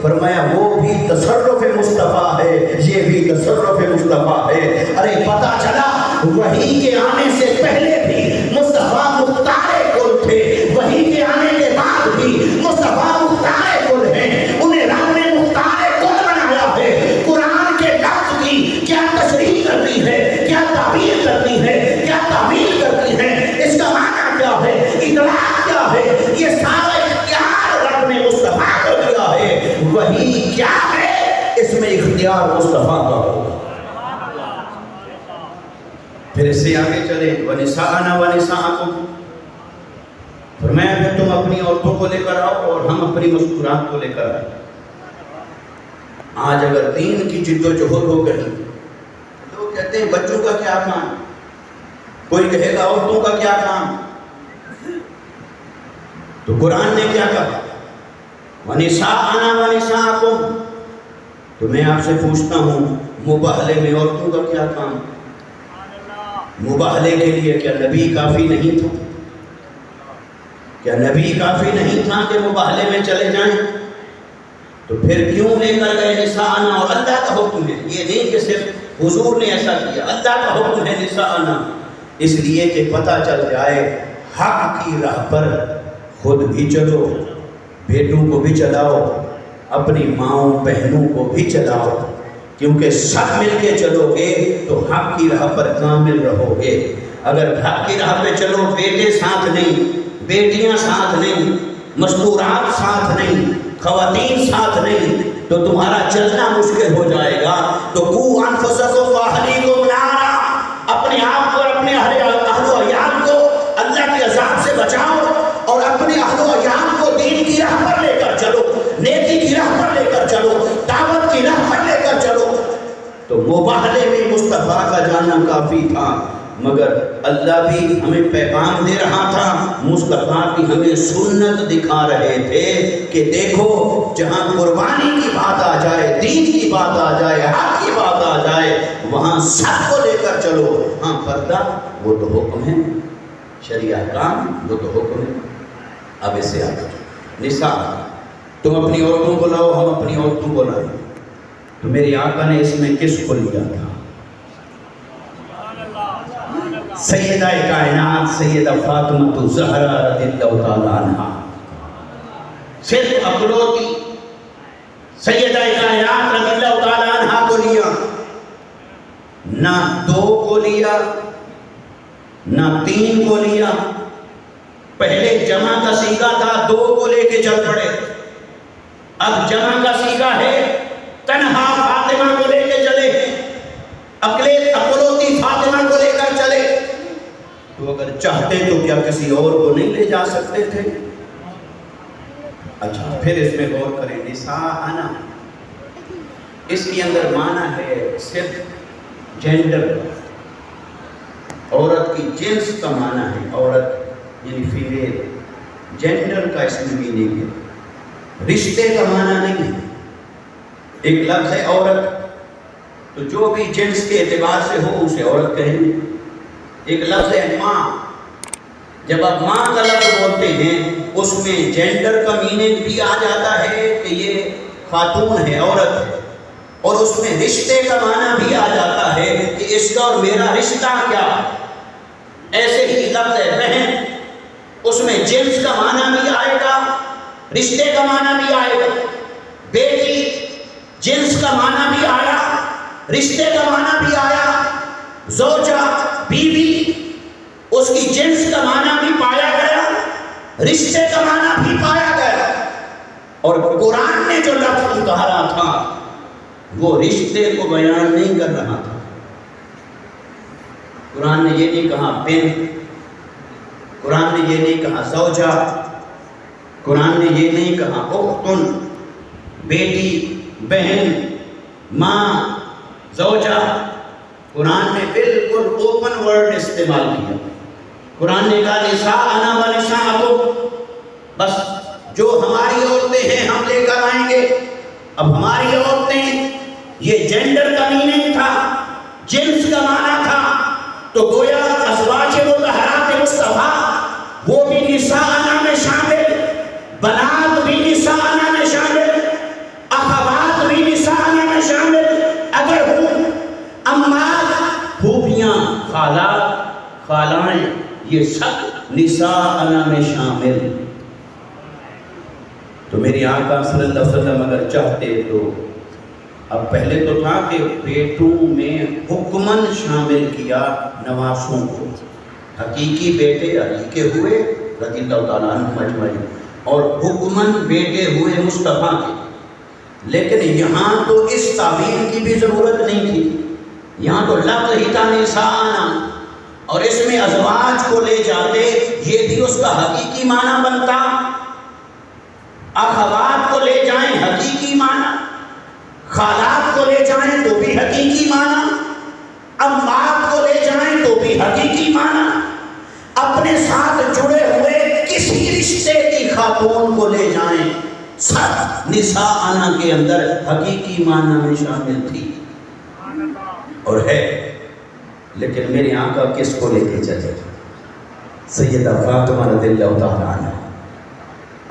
فرمایا وہ بھی تصرف مصطفیٰ ہے، یہ بھی تصرف مصطفیٰ ہے. ارے پتہ چلا وحی کے آنے سے پہلے بھی مصطفیٰ مختار کل تھے، وحی کے آنے کے بعد بھی مصطفیٰ مختار کل ہیں. انہیں رب نے مختار کل بنایا ہے. قرآن کے لفظ کی کیا تشریح کرنی ہے، کیا تعبیر کرنی ہے، کیا تعبیر کرنی ہے، اس کا معنی کیا ہے، اطلاع کیا ہے، یہ سارا اختیار رب نے مصطفیٰ کو دیا ہے. وحی کیا ہے، اس میں اختیار مصطفیٰ کا ہوگا. پھر اس سے آگے چلے وَنِسَاءَنَا وَنِسَاءَكُمْ، فرمایا پھر تم اپنی عورتوں کو لے کر آؤ اور ہم اپنی مذکورات کو لے کر آئیں. آج اگر دین کی جد و جہد ہو گئی، لوگ کہتے ہیں بچوں کا کیا کام، کوئی کہے گا عورتوں کا کیا کام. تو قرآن نے کیا کہا وَنِسَاءَنَا وَنِسَاءَكُمْ. تو میں آپ سے پوچھتا ہوں مباہلے میں عورتوں کا کیا کام؟ مباہلے کے لیے کیا نبی کافی نہیں تھا؟ کیا نبی کافی نہیں تھا کہ مباہلے میں چلے جائیں؟ تو پھر کیوں لے کر گئے نساءنا؟ اور اللہ کا حکم ہے، یہ نہیں کہ صرف حضور نے ایسا کیا، اللہ کا حکم ہے نساءنا، اس لیے کہ پتہ چل جائے حق کی راہ پر خود بھی چلو، بیٹوں کو بھی چلاؤ، اپنی ماؤں بہنوں کو بھی چلاؤ، کیونکہ سب مل کے چلو گے تو حق کی راہ پر کامل رہو گے. اگر حق کی راہ پہ چلو، بیٹے ساتھ نہیں، بیٹیاں ساتھ نہیں، مستورات ساتھ نہیں، خواتین ساتھ نہیں، تو تمہارا چلنا مشکل ہو جائے گا. تو قوا انفسکم واہلیکم نارا، اپنے آپ کو اور اپنے اہل و عیال کو اللہ کے عذاب سے بچاؤ، اور اپنے اہل و عیال کو دین کی راہ پر لے کر چلو، نیکی کی راہ پر لے کر چلو، دعوت کی راہ پر لے کر چلو. تو مباہلے میں مصطفیٰ کا جانا کافی تھا، مگر اللہ بھی ہمیں پیغام دے رہا تھا، مصطفیٰ بھی ہمیں سنت دکھا رہے تھے کہ دیکھو جہاں قربانی کی بات آ جائے، دین کی بات آ جائے، حق کی بات آ جائے، وہاں سب کو لے کر چلو. ہاں پردہ وہ تو حکم ہے، شریعہ کام وہ تو حکم ہے. اب اس سے آگے نساء تم اپنی عورتوں کو لاؤ، ہم اپنی عورتوں کو لائیں۔ تو میرے آقا نے اس میں کس کو لیا تھا؟ سیدہ کائنات سیدہ فاطمہ زہرا رضی اللہ تعالیٰ عنہا، صرف اکلوتی سیدہ کائنات رضی اللہ تعالیٰ عنہا کو لیا، نہ 2 کو لیا نہ 3 کو لیا۔ پہلے جمع کا صیغہ تھا، 2 کو لے کے چل پڑے، اب جمع کا صیغہ ہے تنہا فاطمہ کو لے کے چلے، اکلوتی فاطمہ کو لے کر چلے۔ تو اگر چاہتے تو کیا کسی اور کو نہیں لے جا سکتے تھے؟ اچھا پھر اس میں غور کریں، نساءنا اس کے اندر معنی ہے صرف جینڈر، عورت کی جنس کا معنی ہے، عورت یعنی فیمیل، جینڈر کا اس میں میننگ ہے، رشتے کا معنی نہیں ہے۔ ایک لفظ ہے عورت، تو جو بھی جنس کے اعتبار سے ہو اسے عورت کہیں گے۔ ایک لفظ ہے ماں، جب آپ ماں کا لفظ بولتے ہیں اس میں جینڈر کا میننگ بھی آ جاتا ہے کہ یہ خاتون ہے، عورت ہے، اور اس میں رشتے کا معنی بھی آ جاتا ہے کہ اس کا اور میرا رشتہ کیا ہے۔ ایسے ہی لفظ ہے بہن، اس میں جنس کا معنی بھی آئے گا، رشتے کا معنی بھی آئے گا۔ بیٹی جنس کا معنی بھی آیا، رشتے کا معنی بھی آیا۔ زوجہ بیوی، اس کی جنس کا معنی بھی پایا گیا، رشتے کا معنی بھی پایا گیا۔ اور قرآن نے جو لفظ اتارا تھا وہ رشتے کو بیان نہیں کر رہا تھا۔ قرآن نے یہ نہیں کہا بنت، قرآن نے یہ نہیں کہا زوجہ، قرآن نے یہ نہیں کہا اختن، بیٹی، بہن، ماں، زوجہ۔ قرآن نے بالکل اوپن ورڈ استعمال کیا۔ قرآن نے کہا نساءنا و نساءکم، بس جو ہماری عورتیں ہیں ہم لے کر آئیں گے۔ اب ہماری عورتیں، یہ جینڈر کا میننگ تھا، جنس کا معنی تھا، تو گویا ازواج مطہرات مصطفیٰ وہ بھی نساءنا میں شامل، بنات بھی نساءنا میں شامل، اخوات بھی نساءنا میں شامل، اگر ہوں امات، پھوپھیاں، خالات، خالائیں، یہ سب نساءنا میں شامل۔ تو میری آقا صلی اللہ علیہ وسلم اگر چاہتے تو، اب پہلے تو تھا کہ بیٹوں میں حکمن شامل کیا نواسوں کو، حقیقی بیٹے علی کے ہوئے رضی اللہ تعالیٰ عنہ اجمعین، اور حکمن بیٹے ہوئے مصطفیٰ کے۔ لیکن یہاں تو اس تعبیر کی بھی ضرورت نہیں تھی، یہاں تو لفظ ہی تھا نساءنا، اور اس میں ازواج کو لے جاتے یہ بھی اس کا حقیقی معنی بنتا۔ اخوات کو لے جائیں حقیقی معنی، خالات کو لے جائیں تو بھی حقیقی معنی، امات کو لے جائیں تو بھی حقیقی معنی، اپنے ساتھ جڑے ہوئے کسی رشتے کی خاتون کو لے جائیں، سب نساءنا کے اندر حقیقی معنی میں شامل تھی اور ہے۔ لیکن میرے آقا کس کو لے کے چلے؟ سیدہ فاطمہ رضی اللہ تعالیٰ عنہ۔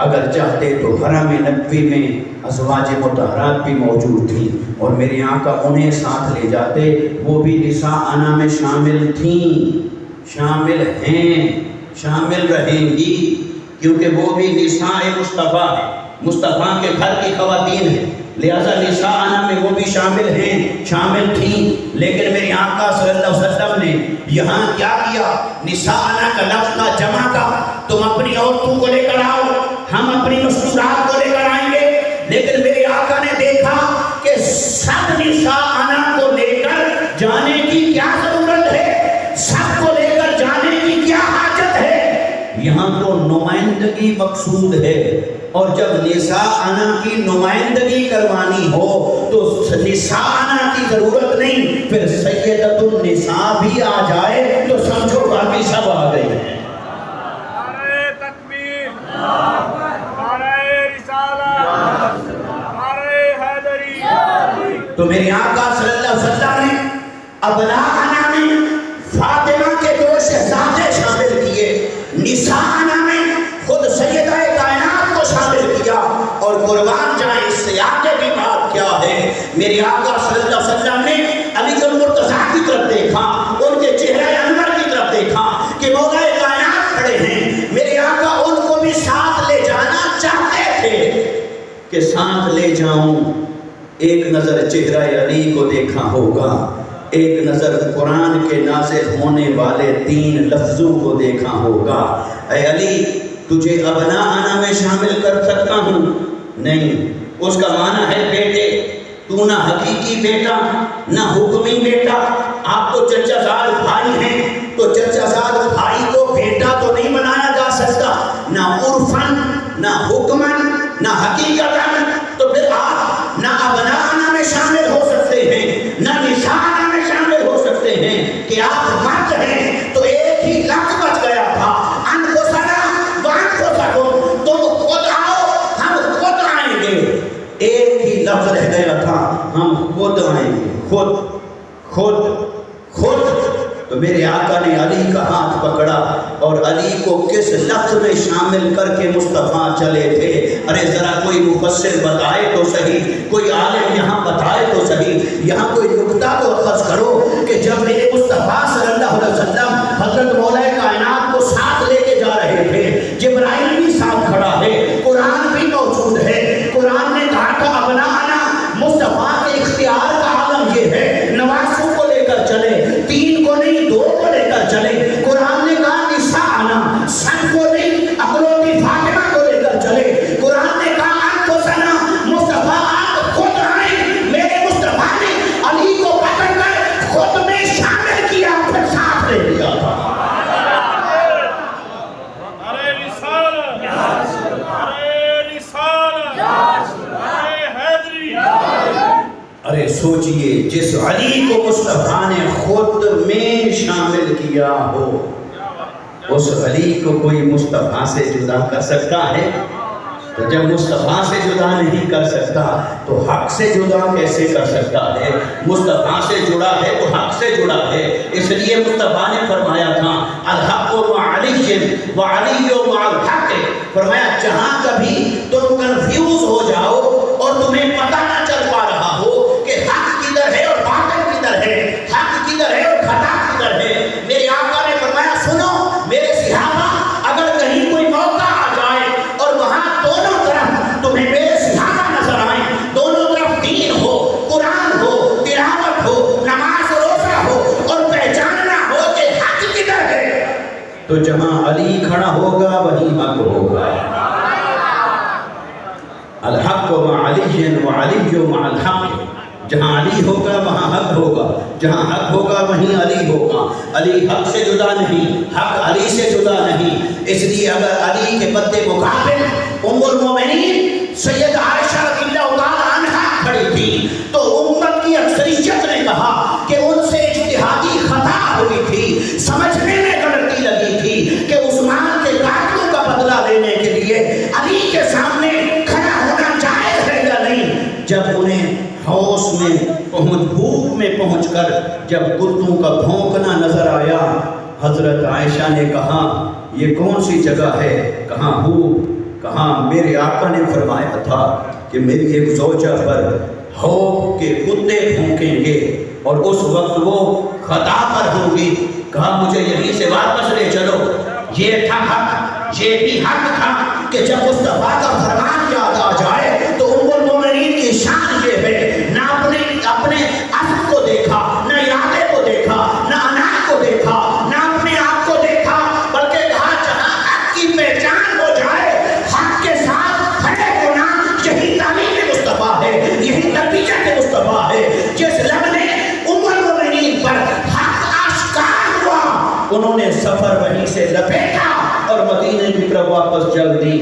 اگر چاہتے تو حرم نبوی میں ازواج مطہرات بھی موجود تھیں اور میرے آقا انہیں ساتھ لے جاتے، وہ بھی نساءنا میں شامل تھیں، شامل ہیں، شامل رہیں گی، کیونکہ وہ بھی نساء مصطفیٰ ہے، مصطفیٰ کے گھر کی خواتین ہیں، لہذا نساءنا میں وہ بھی شامل ہیں، شامل تھیں۔ لیکن میرے آقا صلی اللہ علیہ وسلم نے یہاں کیا کیا؟ نساءنا کا لفظ کا جمع کا، تم اپنی عورتوں کو لے کر آؤ، ہم اپنی مستورات کو لے کر آئیں گے۔ لیکن میرے آقا نے دیکھا کہ سب نساءنا کو لے کر جانے کی کیا ضرورت ہے، سب کو لے کر جانے کی کیا حاجت ہے، یہاں تو نمائندگی مقصود ہے، اور جب نساءنا کی نمائندگی کروانی ہو تو نساءنا کی ضرورت نہیں، پھر سیدۃ النساء بھی آ جائے تو سمجھو باقی سب آ گئے ہیں۔ نعرہ تکبیر، نعرہ رسالت، نعرہ حیدری۔ تو میرے آقا صلی اللہ علیہ وسلم نے ابناءنا میں فاطمہ کے 2 شہزادے شامل کیے، نساءنا میں خود سیدہ کائنات کو شامل کیا، اور قربان میرے آقا صلی اللہ علیہ وسلم نے علی المرتضیٰ کی طرف دیکھا، ان کے چہرہ انور کی طرف دیکھا کہ مولا کائنات کھڑے ہیں، میرے آقا ان کو بھی ساتھ لے جانا چاہتے تھے کہ ساتھ لے جاؤں۔ ایک نظر چہرہ علی کو دیکھا ہوگا، ایک نظر قرآن کے نازل ہونے والے 3 لفظوں کو دیکھا ہوگا۔ اے علی تجھے ابناءنا میں شامل کر سکتا ہوں؟ نہیں، اس کا معنی ہے بیٹے، تو نہ حقیقی بیٹا نہ حکمی بیٹا۔ آپ تو چچا زاد بھائی ہیں، تو چچا زاد بھائی کو بیٹا تو نہیں بنایا جا سکتا، نہ عرفاً نہ حکماً نہ حقیقتاً، تو پھر آپ نہ ابناءنا میں شامل ہو سکتے ہیں نہ نساءنا میں شامل ہو سکتے ہیں کہ آپ مرد ہیں۔ تو ایک ہی لفظ بچ گیا تھا، انفسنا وانفسکم، تم خود آؤ ہم خود آئیں گے۔ ایک ہی لفظ رہ گیا تھا، ہم خود آئیں گے، خود خود خود۔ تو میرے آقا نے علی کا ہاتھ پکڑا اور علی کو کس لفظ میں شامل کر کے مصطفیٰ چلے تھے؟ ارے ذرا کوئی مفسر بتائے تو صحیح، کوئی عالم یہاں بتائے تو صحیح، یہاں کوئی نکتہ تو اخذ کرو کہ جب میرے مصطفیٰ صلی اللہ علیہ وسلم حضرت مولا کائنات کو ساتھ لے کے جا رہے تھے، جبرائیل بھی ساتھ کھڑا ہے، قرآن بھی موجود ہے، قرآن نے کہا تھا ابناءنا، مصطفیٰ کے اختیار کا عالم یہ ہے، نواسوں کو لے کر چلے، 3 کو نہیں 2 کو لے کر چلے۔ قرآن نے کہا نساءنا، سن کو نہیں اقلوتی فاطمہ کو لے کر چلے۔ قرآن نے کہا انفسنا، مصطفیٰ آپ خود آئیں۔ میرے مصطفیٰ نے علی کو پکڑ کر خود میں شامل کیا، پھر ساتھ لے لیا تھا۔ ارے رسالت، ارے رسالت، ارے حیدری۔ ارے سوچئے، جس علی کو مصطفیٰ نے خود میں شامل کیا ہو، اس علی کو کوئی مصطفیٰ سے جدا کر سکتا ہے؟ تو جب مصطفیٰ سے جدا نہیں کر سکتا تو حق سے جدا کیسے کر سکتا ہے؟ مصطفیٰ سے جڑا ہے تو حق سے جڑا ہے۔ اس لیے مصطفیٰ نے فرمایا تھا الحق مع علی وعلی مع الحق، فرمایا جہاں کبھی تم کنفیوز ہو جاؤ اور تمہیں پتہ نہ چل پا رہا ہو کہ حق کدھر ہے اور باطل کدھر ہے، حق کدھر ہے اور خطا کدھر ہے، میرے آقا نے فرمایا سنو میرے صحابہ، اگر کہیں کوئی موقع آ جائے اور وہاں دونوں طرف تمہیں میرے صحابہ نظر آئیں، دونوں طرف دین ہو، قرآن ہو، تلاوت ہو، نماز روزہ ہو، اور پہچاننا ہو کہ حق کدھر ہے، تو جہاں علی کھڑا ہوگا وہیں حق ہوگا۔ الحق مع علی وعلی مع الحق، جہاں علی ہوگا وہاں حق ہوگا، جہاں حق ہوگا وہیں علی ہوگا۔ علی حق سے جدا نہیں، حق علی سے جدا نہیں۔ اس لیے اگر علی کے بدِ مقابل ام المومنین سید عائشہ رضی اللہ تعالی عنہا کھڑی تھی تو امت کی اکثریت نے کہا کہ ان سے اجتہادی خطا ہوئی تھی، سمجھنے میں غلطی لگی تھی کہ عثمان کے قاتلوں کا بدلہ لینے کے لیے علی کے سامنے کھڑا ہونا جائز ہے یا نہیں۔ جب انہیں حوض میں بھوک میں پہنچ کر جب کتوں کا بھونکنا نظر آیا، حضرت عائشہ نے کہا یہ کون سی جگہ ہے؟ کہاں کہاں میرے آقا نے فرمایا تھا کہ میری ایک زوجہ پر حوض کے کتے بھونکیں گے اور اس وقت وہ خطا پر ہوں گی۔ کہا مجھے یہیں سے واپس لے چلو۔ یہ تھا حق، یہ بھی حق تھا کہ جب مصطفیٰ کا فرمان یاد آ جائے تو ام المومنین کی شان یہ ہے، نہ اپنے اصل کو دیکھا، نہ ارادے کو دیکھا، نہ انا کو دیکھا، نہ اپنے آپ کو دیکھا، بلکہ کہا جہاں حق کی پہچان ہو جائے حق کے ساتھ کھڑے ہونا، یہی تعلیم مصطفیٰ ہے، یہی تربیت مصطفیٰ ہے۔ جس لب نے ام المومنین پر حق آشکار ہوا، انہوں نے سفر وہیں سے لپیٹا اور مدینے کی طرف واپس چل دی۔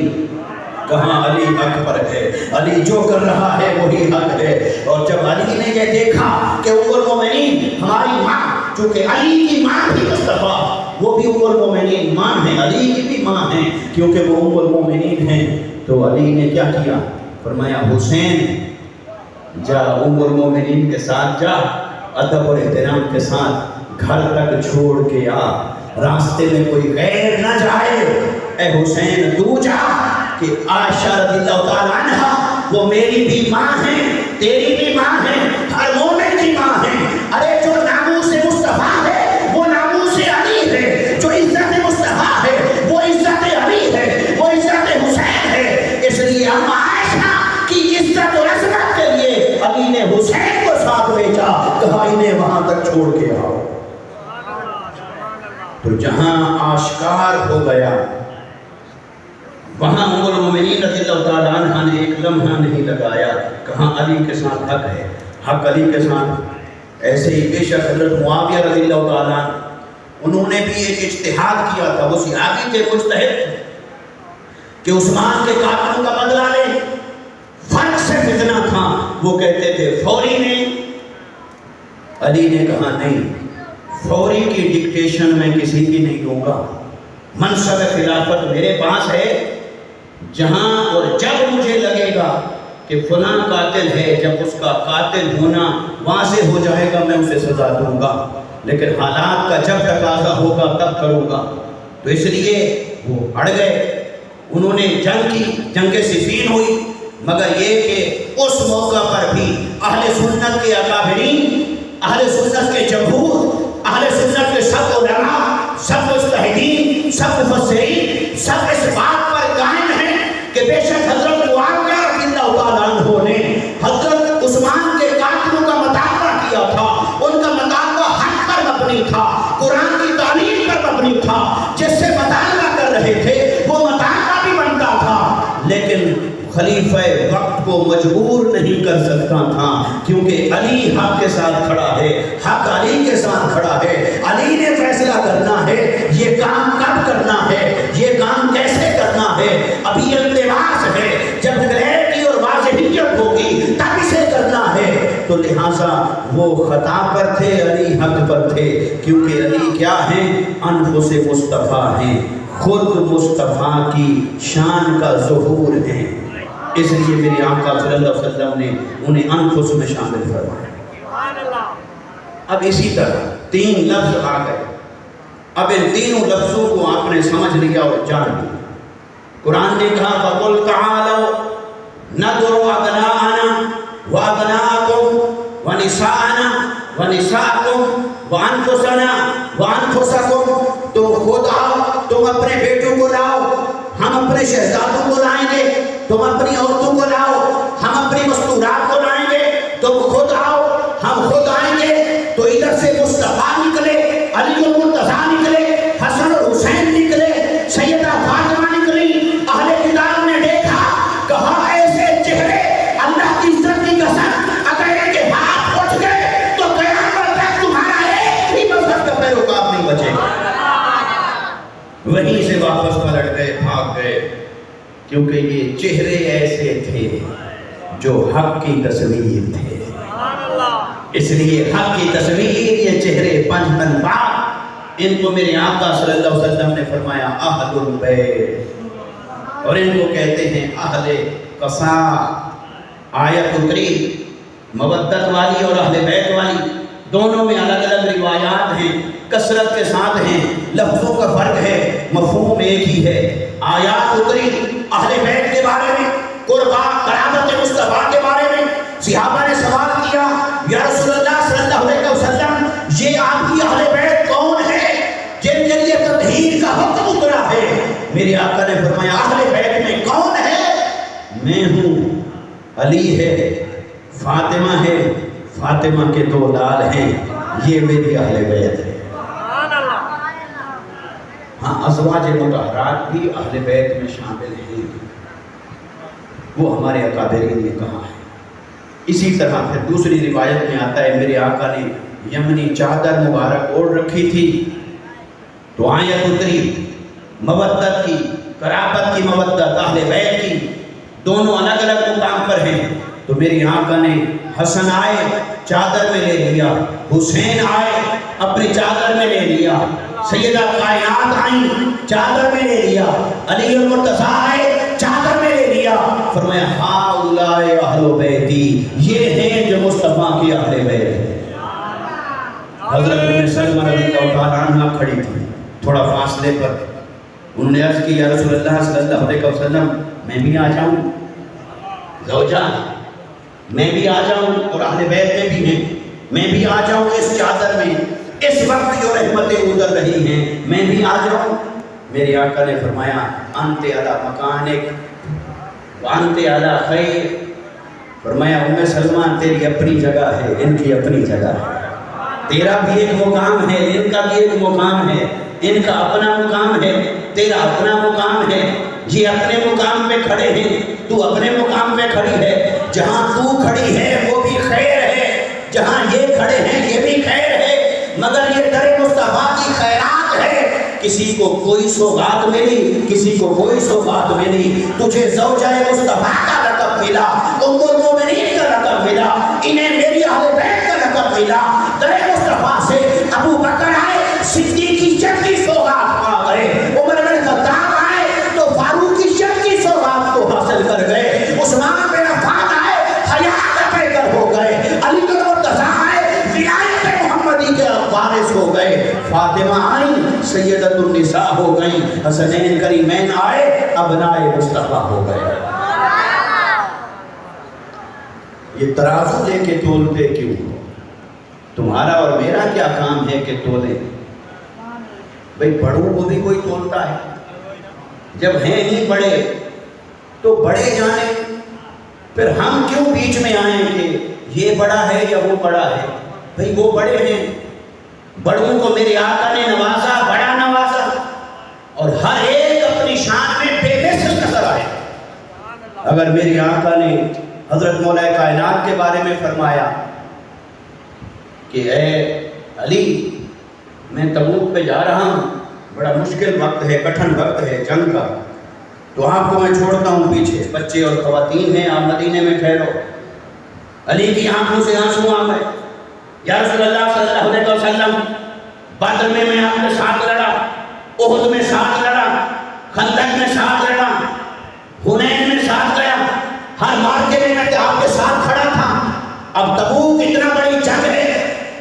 کہاں علی حق پر ہے، علی جو کر رہا ہے وہی حق ہے۔ اور جب علی نے یہ دیکھا کہ ام المومنین ہماری ماں، چونکہ علی کی ماں بھی مصطفیٰ، وہ بھی ام المومنین ماں ہیں، علی کی بھی ماں ہیں کیونکہ وہ ام المومنین ہیں، تو علی نے کیا کیا؟ فرمایا حسین جا ام المومنین کے ساتھ جا، ادب اور احترام کے ساتھ گھر تک چھوڑ کے آ، راستے میں کوئی غیر نہ جائے۔ اے حسین تو جا کہ عائشہ رضی اللہ تعالی عنہ وہ میری بھی ماں ہے، تیری بھی ماں ہے، ہر مومن کی ماں ہے۔ ارے جو ناموس مصطفیٰ ہے وہ ناموس علی ہے، جو عزت مصطفیٰ ہے وہ عزت علی ہے، وہ عزت حسین ہے۔ اس لیے اما عائشہ کی عزت و عظمت کے لیے علی نے حسین کو ساتھ بھیجا، کہا انہیں وہاں تک چھوڑ کے آؤ۔ تو جہاں آشکار ہو گیا وہاں ام المومنین رضی اللہ تعالیٰ عنہ نے ایک لمحہ نہیں لگایا، کہاں علی کے ساتھ حق ہے، حق علی کے ساتھ۔ ایسے ہی بے شک حضرت معاویہ رضی اللہ تعالیٰ عنہ، انہوں نے بھی ایک اجتہاد کیا تھا، وہ صحابی تھے، مجتہد کہ عثمان کے قاتلوں کا بدلہ لیں، فرق سے فتنہ تھا، وہ کہتے تھے فوری نہیں۔ علی نے کہا نہیں، فوری کی ڈکٹیشن میں کسی کی نہیں دوں گا، منصب خلافت میرے پاس ہے، جہاں اور جب مجھے لگے گا کہ فلاں قاتل ہے، جب اس کا قاتل ہونا واضح ہو جائے گا میں اسے سزا دوں گا، لیکن حالات کا جب تقاضا ہوگا تب کروں گا۔ تو اس لیے وہ اڑ گئے، انہوں نے جنگ کی، جنگ صفین ہوئی، مگر یہ کہ اس موقع پر بھی اہل سنت کے اکابرین، اہل سنت کے جمہور، اہل سنت کے سب علماء، سب مجتہدین، سب مفسرین، سب اس بات پر قائم ہیں کہ بے شک حضرت معاویہ رضی اللہ تعالیٰ عنہ نے حضرت عثمان کے قاتلوں کا مطالبہ کیا تھا، ان کا مطالبہ حق پر مبنی تھا، قرآن کی تعلیم پر مبنی تھا، جس سے مطالبہ کر رہے تھے وہ مطالبہ بھی بنتا تھا، لیکن خلیفہ وقت کو مجبور نہیں کر سکتا تھا، کیونکہ علی حق کے ساتھ کھڑا ہے، حق علی کے ساتھ کھڑا ہے، علی نے فیصلہ کرنا ہے یہ کام کب کرنا ہے، یہ کام کیسے کرنا ہے، ابھی التماس ہے، جب کلیئرٹی اور واضحیت ہوگی تب اسے کرنا ہے۔ تو لہٰذا وہ خطا پر تھے، علی حق پر تھے، کیونکہ علی کیا ہیں، انفس مصطفیٰ ہیں، خود مصطفیٰ کی شان کا ظہور ہیں، اس لیے میرے آقا صلی اللہ علیہ وسلم نے انہیں انفس میں شامل فرمایا۔ اب اسی طرح تین لفظ آ گئے، اب ان تینوں لفظوں کو آپ نے سمجھ لیا اور جان لیا۔ قرآن نے کہا فَقُلْ تَعَالَوْا نَدْعُ أَبْنَاءَنَا وَأَبْنَاءَكُمْ وَنِسَاءَنَا وَنِسَاءَكُمْ وَأَنفُسَنَا وَأَنفُسَكُمْ، تم خود آؤ، تم اپنے بیٹوں کو لاؤ، ہم اپنے شہزادوں کو لائیں گے، تم اپنی عورتوں کو لاؤ، ہم اپنی مستورات کو لائیں گے، تم خود آؤ، ہم خود آئیں گے۔ تو ادھر سے مصطفیٰ نکلے، علی المرتضیٰ نکلے، حسن اور حسین نکلے، سیدہ فاطمہ نکلی۔ اہل کتاب نے دیکھا، کہا ایسے چہرے اللہ کی عزت کی قسم اگر ان کے ہاتھ اٹھ گئے تو قیامت تک تمہارا ایک بھی مذہب کا پیروکار نہیں بچے گا۔ وہیں سے واپس پلٹ گئے، بھاگ گئے، کیونکہ یہ چہرے ایسے تھے جو حق کی تصویر تھے، اس لیے حق کی تصویر، یہ چہرے پنجتن پاک، ان کو میرے آقا صلی اللہ علیہ وسلم نے فرمایا اہل البیت، اور ان کو کہتے ہیں اہل قصا۔ آیت اتری مودت والی اور اہل بیت والی، دونوں میں الگ الگ روایات ہیں، کثرت کے ساتھ ہیں، لفظوں کا فرق ہے، مفہوم ایک ہی ہے۔ آیات اتری اہل بیت کے بارے میں، قربا قرابت مصطفیٰ کے بارے میں، صحابہ نے سوال کیا یا رسول اللہ صلی اللہ علیہ وسلم یہ آپ کی اہل بیت کون ہے جن کے لیے تطہیر کا حکم اترا ہے؟ میرے آقا نے فرمایا اہل بیت میں کون ہے؟ میں ہوں، علی ہے، فاطمہ ہے، فاطمہ کے دو لال ہیں، یہ میری اہل بیت ہے۔ ہاں ازواج مطہرات بھی اہل بیت میں شامل ہیں، وہ ہمارے اکابرین نے کہا ہے۔ اسی طرح پھر دوسری روایت میں آتا ہے میرے آقا نے یمنی چادر مبارک اوڑھ رکھی تھی، تو آیت اتری مودت کی، قرابت کی مودت، اہل بیت کی، دونوں الگ الگ مقام پر ہیں۔ تو میرے آقا نے حسن آئے چادر میں لے لیا، حسین آئے اپنی چادر میں لے لیا، سیدہ کائنات آئیں چادر میں لے لیا، علی المرتضیٰ آئے چادر میں لے لیا، فرمایا ہؤلاء اہل بیتی، یہ ہیں جو مصطفیٰ کی اہل بیت ہے۔ حضرت ام سلمہ رضی اللہ تعالیٰ عنہ کھڑی تھی تھوڑا فاصلے پر، انہوں نے عرض کی یا رسول اللہ صلی اللہ علیہ وسلم میں بھی آ جاؤں؟ زوجہ میں بھی آ جاؤں اور اہل بیت میں بھی ہیں، میں بھی آ جاؤں اس چادر میں، اس وقت جو رحمتیں اتر رہی ہیں میں بھی آ جاؤں۔ میرے آقا نے فرمایا انت علی مکانک وانت علی خیر، فرمایا ام سلمان تیری اپنی جگہ ہے، ان کی اپنی جگہ ہے، تیرا بھی ایک مقام ہے، ان کا بھی ایک مقام ہے، ان کا اپنا مقام ہے، تیرا اپنا مقام ہے، یہ اپنے مقام پہ کھڑے ہیں، تو اپنے مقام پہ کھڑی ہے، جہاں تو کھڑی ہے وہ بھی خیر ہے، جہاں یہ کھڑے ہیں یہ بھی خیر ہے، مگر یہ در مصطفیٰ کی خیرات ہے، کسی کو کوئی سوغات ملی، کسی کو کوئی سوغات ملی، تجھے زوجہ مصطفیٰ کا لقب ملا، ام المومنین کا لقب ملا، انہیں میری اہل بیت کا لقب ملا، در مصطفیٰ سے ابو بکر آئے صدیق کی جنگ کی سوغات پا گئے، عمر بن خطاب آئے تو فاروق کی جنگ کی سوغات کو حاصل کر گئے، عثمان بن عفان آئے حیات پہ کر ہو گئے، علی بن مرتضیٰ آئے ولایت محمدی کے وارث ہو گئے، فاطمہ آئی سیدۃ النساء ہو گئیں، حسنین کریمین آئے ابنائے مصطفیٰ ہو گئے۔ یہ ترازو لے کے تولتے کیوں؟ تمہارا اور میرا کیا کام ہے کہ تولے؟ بھئی بڑوں کو بھی کوئی تولتا ہے، جب ہیں ہی بڑے تو بڑے جانے، پھر ہم کیوں بیچ میں آئیں کہ یہ بڑا ہے یا وہ بڑا ہے؟ بھئی وہ بڑے ہیں، بڑوں کو میرے آقا نے نوازا، بڑا نوازا، اور ہر ایک اپنی شان میں بے مثل نظر آئے۔ اگر میرے آقا نے حضرت مولا کائنات کے بارے میں فرمایا کہ اے علی میں تبوک پہ جا رہا ہوں، بڑا مشکل وقت ہے، کٹھن وقت ہے جنگ کا، تو آپ کو میں چھوڑتا ہوں پیچھے، بچے اور خواتین ہیں، آپ مدینے میں ٹھہرو۔ علی کی آنکھوں سے آنسو آ گئے، یا رسول اللہ صلی اللہ علیہ وسلم بدر میں آپ کے ساتھ لڑا، احد میں ساتھ لڑا، خندق میں ساتھ لڑا، حنین میں ساتھ گیا، ہر مارکے میں میں آپ کے ساتھ کھڑا تھا، اب تبوک اتنا بڑی جنگ ہے،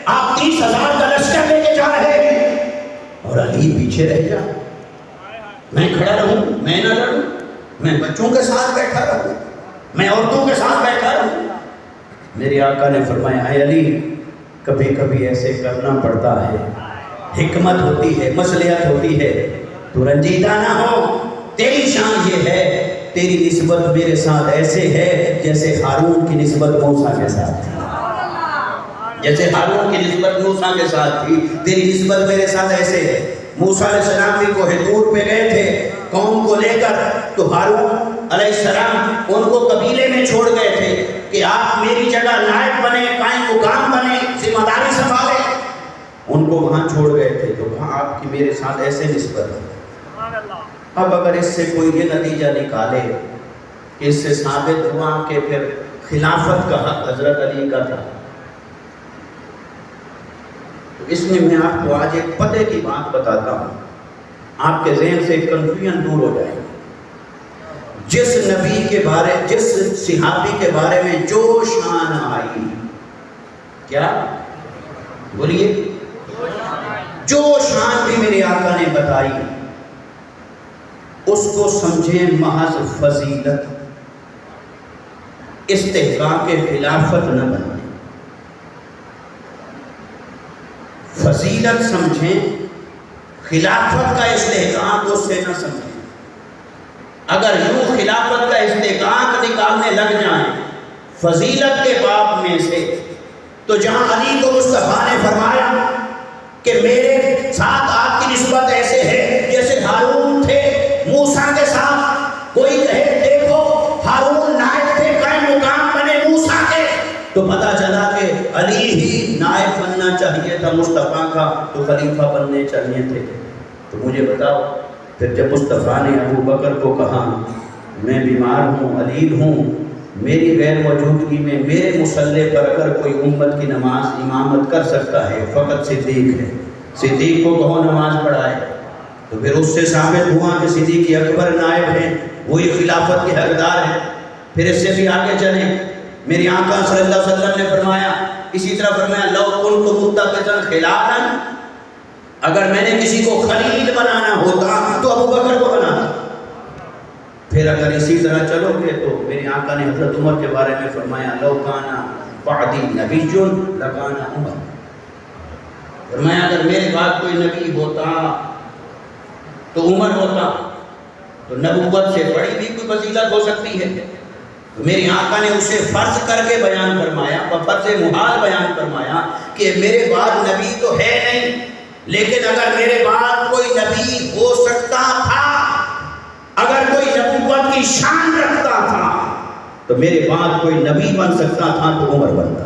آپ 30,000 کا لشکر لے کے جا رہے ہیں اور علی پیچھے رہ جا، میں کھڑا رہوں، میں نہ لڑوں، میں بچوں کے ساتھ بیٹھا رہوں، میں عورتوں کے ساتھ بیٹھا رہوں۔ میرے آقا نے فرمایا اے علی کبھی کبھی ایسے کرنا پڑتا ہے، حکمت ہوتی ہے، مصلحت ہوتی ہے، تو رنجیدہ نہ ہو، تیری شان یہ ہے، تیری نسبت میرے ساتھ ایسے ہے جیسے ہارون کی نسبت موسیٰ کے ساتھ تھی، جیسے ہارون کی نسبت موسیٰ کے ساتھ تھی، تیری نسبت میرے ساتھ ایسے ہے۔ موسیٰ علیہ السلام بھی کوہ طور پہ گئے تھے قوم کو لے کر، تو ہارون علیہ السلام ان کو قبیلے میں چھوڑ گئے تھے کہ آپ میری جگہ نائب بنے، قائم مقام بنے، ذمہ داری سنبھالیں، ان کو وہاں چھوڑ گئے تھے، تو وہاں آپ کی میرے ساتھ ایسے نسبت ہے۔ اب اگر اس سے کوئی یہ نتیجہ نکالے کہ اس سے ثابت ہوا کہ پھر خلافت کا حق حضرت علی کا تھا، تو اس میں آپ کو آج ایک پتے کی بات بتاتا ہوں، آپ کے ذہن سے کنفیوژن دور ہو جائے۔ جس نبی کے بارے، جس صحابی کے بارے میں جو شان آئی، کیا بولیے، جو شان بھی میرے آقا نے بتائی، اس کو سمجھیں محض فضیلت، استحقاق خلافت نہ بنے، فضیلت سمجھیں، خلافت کا استحقاق اس سے نہ سمجھیں۔ اگر یوں خلافت کا استحقاق نکالنے لگ جائیں فضیلت کے باب میں سے، تو جہاں علی کو مصطفیٰ نے فرمایا کہ میرے ساتھ آپ کی نسبت ایسے ہے جیسے ہارون تھے موسیٰ کے ساتھ، کوئی کہے دیکھو ہارون نائب تھے، قائم مقام بنے موسیٰ کے، تو پتہ چلا کہ علی ہی نائب بننا چاہیے تھا مصطفیٰ کا، تو خلیفہ بننے چاہیے تھے۔ تو مجھے بتاؤ، پھر جب مصطفیٰ نے ابو بکر کو کہا میں بیمار ہوں، علیل ہوں، میری غیر موجودگی میں میرے مصلے پر اگر کوئی امت کی نماز امامت کر سکتا ہے فقط صدیق ہے، صدیق کو کہو نماز پڑھائے، تو پھر اس سے ثابت ہوا کہ صدیق اکبر نائب ہیں، وہی خلافت کے حقدار ہیں۔ پھر اس سے بھی آگے چلیں، میری آقا صلی اللہ علیہ وسلم نے فرمایا، اسی طرح فرمایا لو کنت متخذا خلیلا، اگر میں نے کسی کو خلیل بنانا ہوتا تو ابو بکر کو بناتا، پھر اگر اسی طرح چلو گے تو میرے آقا نے حضرت عمر کے بارے میں فرمایا لو کانا بعدی نبی لکانا عمر، فرمایا اگر میرے بعد کوئی نبی ہوتا تو عمر ہوتا، تو نبوت سے بڑی بھی کوئی فضیلت ہو سکتی ہے؟ تو میرے آقا نے اسے فرض کر کے بیان فرمایا، فرض محال بیان فرمایا کہ میرے بعد نبی تو ہے نہیں، لیکن اگر میرے بعد کوئی نبی ہو سکتا تھا، اگر کوئی نبوت کی شان رکھتا تھا تو میرے بعد کوئی نبی بن سکتا تھا تو عمر بنتا۔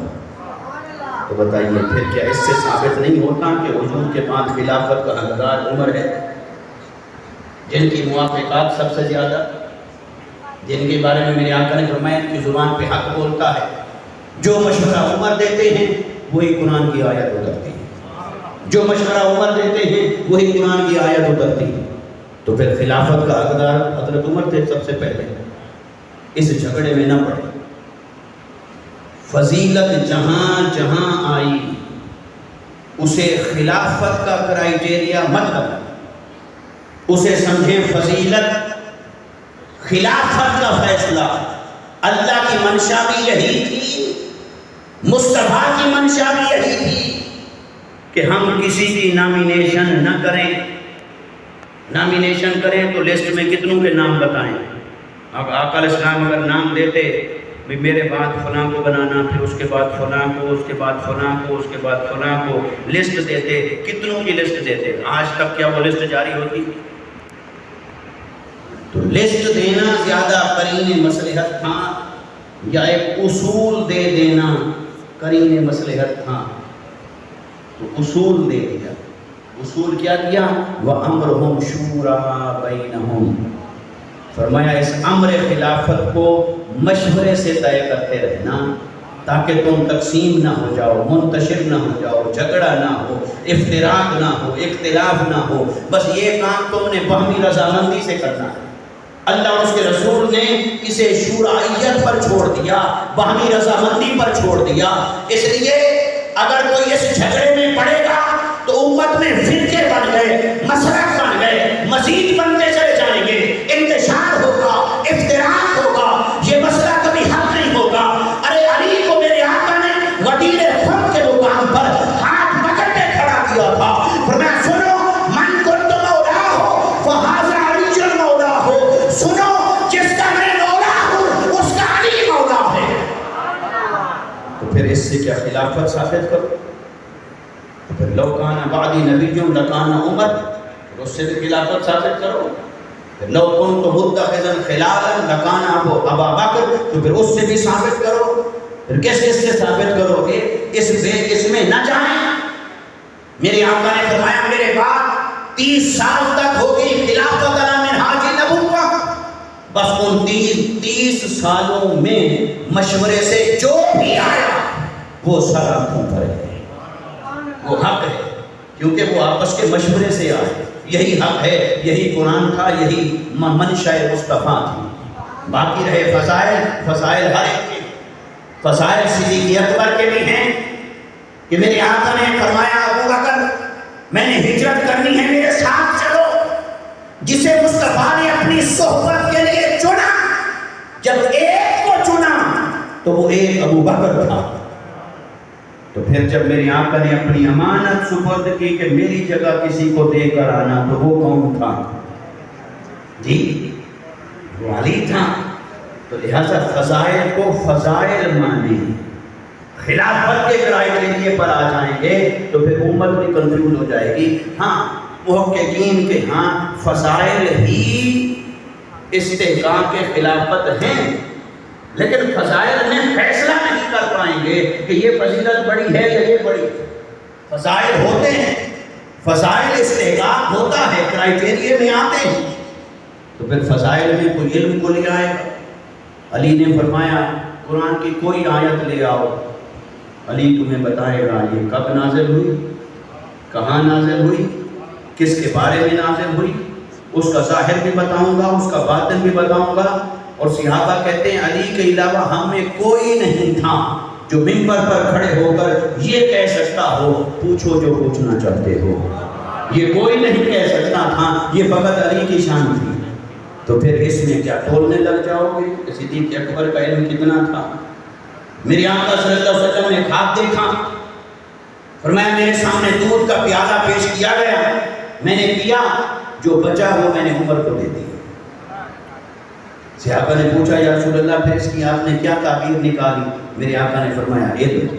تو بتائیے پھر کیا اس سے ثابت نہیں ہوتا کہ حضور کے بعد خلافت کا حقدار عمر ہے، جن کی موافقات سب سے زیادہ، جن کے بارے میں میرے آقا نے فرمایا کہ زبان پہ حق بولتا ہے، جو مشورہ عمر دیتے ہیں وہی قرآن کی آیت اترتی ہے، جو مشورہ عمر دیتے ہیں وہی قرآن کی آیت اترتی ہے۔ تو پھر خلافت کا حقدار حضرت عمر تھے سب سے پہلے، اس جھگڑے میں نہ پڑے۔ فضیلت جہاں جہاں آئی اسے خلافت کا کرائیٹیریا مت بنا، اسے سمجھیں فضیلت خلافت کا فیصلہ۔ اللہ کی منشا بھی یہی تھی، مصطفیٰ کی منشا بھی یہی تھی کہ ہم کسی کی نامینیشن نہ کریں۔ نامینیشن کریں تو لسٹ میں کتنوں کے نام بتائیں؟ اب آقا علیہ السلام اگر نام دیتے بھی میرے بعد فلاں کو بنانا، پھر اس کے بعد فلاں کو، اس کے بعد فلاں کو، اس کے بعد فلاں کو، لسٹ دیتے، کتنوں کی لسٹ دیتے؟ آج تک کیا وہ لسٹ جاری ہوتی؟ تو لسٹ دینا زیادہ قرین مصلحت تھا یا ایک اصول دے دینا قرین مصلحت تھا؟ تو اصول دے دیا۔ اصول کیا دیا؟ وَأَمْرُهُمْ شُورَىٰ بَيْنَهُمْ، فرمایا اس امر خلافت کو مشورے سے طے کرتے رہنا تاکہ تم تقسیم نہ ہو جاؤ، منتشر نہ ہو جاؤ، جھگڑا نہ ہو، افتراق نہ ہو، اختلاف نہ ہو۔ بس یہ کام تم نے باہمی رضامندی سے کرنا ہے۔ اللہ اور اس کے رسول نے اسے شورائیت پر چھوڑ دیا، باہمی رضامندی پر چھوڑ دیا۔ اس لیے اگر کوئی اس جھگڑے میں پڑے گا تو امت میں فرقے بن گئے، مسلک بن گئے، مزید بنتے چلے جائیں گے، انتشار ہوگا، افتراق ہوگا، یہ مسئلہ کبھی حل نہیں ہوگا۔ ارے علی کو میرے آقا نے غدیر خم کے مقام پر ہاتھ پکڑ کے کھڑا کیا تھا، فرمایا سنو من کنت مولا ہو فہذا علی مولا ہو، سنو جس کا میں مولا ہوں اس کا علی مولا ہے۔ تو پھر اس سے کیا خلافت ثابت کرو؟ تو پھر لو کان بعدی نبی لکان عمر، اس سے بھی خلافت ثابت کرو۔ پھر لو کنت متخذا خلالا لکان ابا بکر، تو پھر اس سے بھی ثابت کرو۔ پھر کس سے ثابت کرو گے؟ اس میں نہ جائیں۔ میرے آقا نے فرمایا میرے بعد 30 سال تک ہوگی خلافت علی منہاج نبوت، بس ان 30 سالوں میں مشورے سے جو بھی آیا وہ سر آنکھوں پر ہے، وہ حق ہے، کیونکہ وہ آپس کے مشورے سے آئے۔ یہی حق ہے، یہی قرآن تھا، یہی منشاء مصطفیٰ تھی۔ باقی رہے فضائل ہر ایک کے، فضائل صدیق اکبر کے بھی ہیں کہ میرے آقا نے فرمایا ابو بکر میں نے ہجرت کرنی ہے، میرے ساتھ چلو۔ جسے مصطفیٰ نے اپنی صحبت کے لیے چنا، جب ایک کو چنا تو وہ ایک ابو بکر تھا۔ تو پھر جب میرے آقا نے اپنی امانت سپرد کی کہ میری جگہ کسی کو دے کر آنا، تو وہ کون تھا؟ جی وہ علی تھا۔ تو لہذا فضائل کو فضائل مانے، خلافت کے کرائیٹیریا پر آ جائیں گے تو پھر امت بھی کنفیوز ہو جائے گی۔ ہاں محققین کے ہاں فضائل ہی استحقاق کے خلافت ہیں، لیکن فضائل میں فیصلہ نہیں کر پائیں گے کہ یہ فضیلت بڑی ہے یا یہ بڑی۔ فضائل ہوتے ہیں، فضائل استحقاق ہوتا ہے، کرائیٹیریا میں آتے ہیں۔ تو پھر فضائل میں کوئی علم کو لے آئے گا۔ علی نے فرمایا قرآن کی کوئی آیت لے آؤ، علی تمہیں بتائے گا یہ کب نازل ہوئی، کہاں نازل ہوئی، کس کے بارے میں نازل ہوئی، اس کا ظاہر بھی بتاؤں گا، اس کا باطن بھی بتاؤں گا۔ اور صحابہ کہتے ہیں علی کے علاوہ ہم میں کوئی نہیں تھا جو منبر پر کھڑے ہو کر یہ کہہ سکتا ہو پوچھو جو پوچھنا چاہتے ہو۔ یہ کوئی نہیں کہہ سکتا تھا، یہ فقط علی کی شان تھی۔ تو پھر اس میں کیا تولنے لگ جاؤ گے؟ صدیق اکبر کا علم کتنا تھا؟ میری آقا صلی اللہ علیہ وسلم نے خواب دیکھا، فرمایا میرے سامنے دودھ کا پیالہ پیش کیا گیا، میں نے پیا، جو بچا وہ میں نے عمر کو دے دیا۔ صحابہ نے پوچھا یا رسول اللہ پھر اس کی آپ نے کیا تعبیر نکالی؟ میرے آقا نے فرمایا علم۔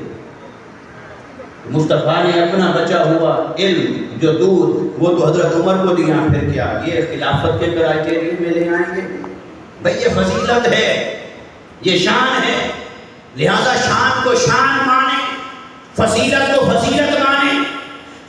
مصطفیٰ نے اپنا بچا ہوا علم جو دودھ وہ تو حضرت عمر کو دیا، پھر کیا یہ خلافت کے کرائٹیریا میں لے آئیں گے؟ بھئی یہ فضیلت ہے، یہ شان ہے، لہذا شان کو شان مانیں، فضیلت کو فضیلت مانیں۔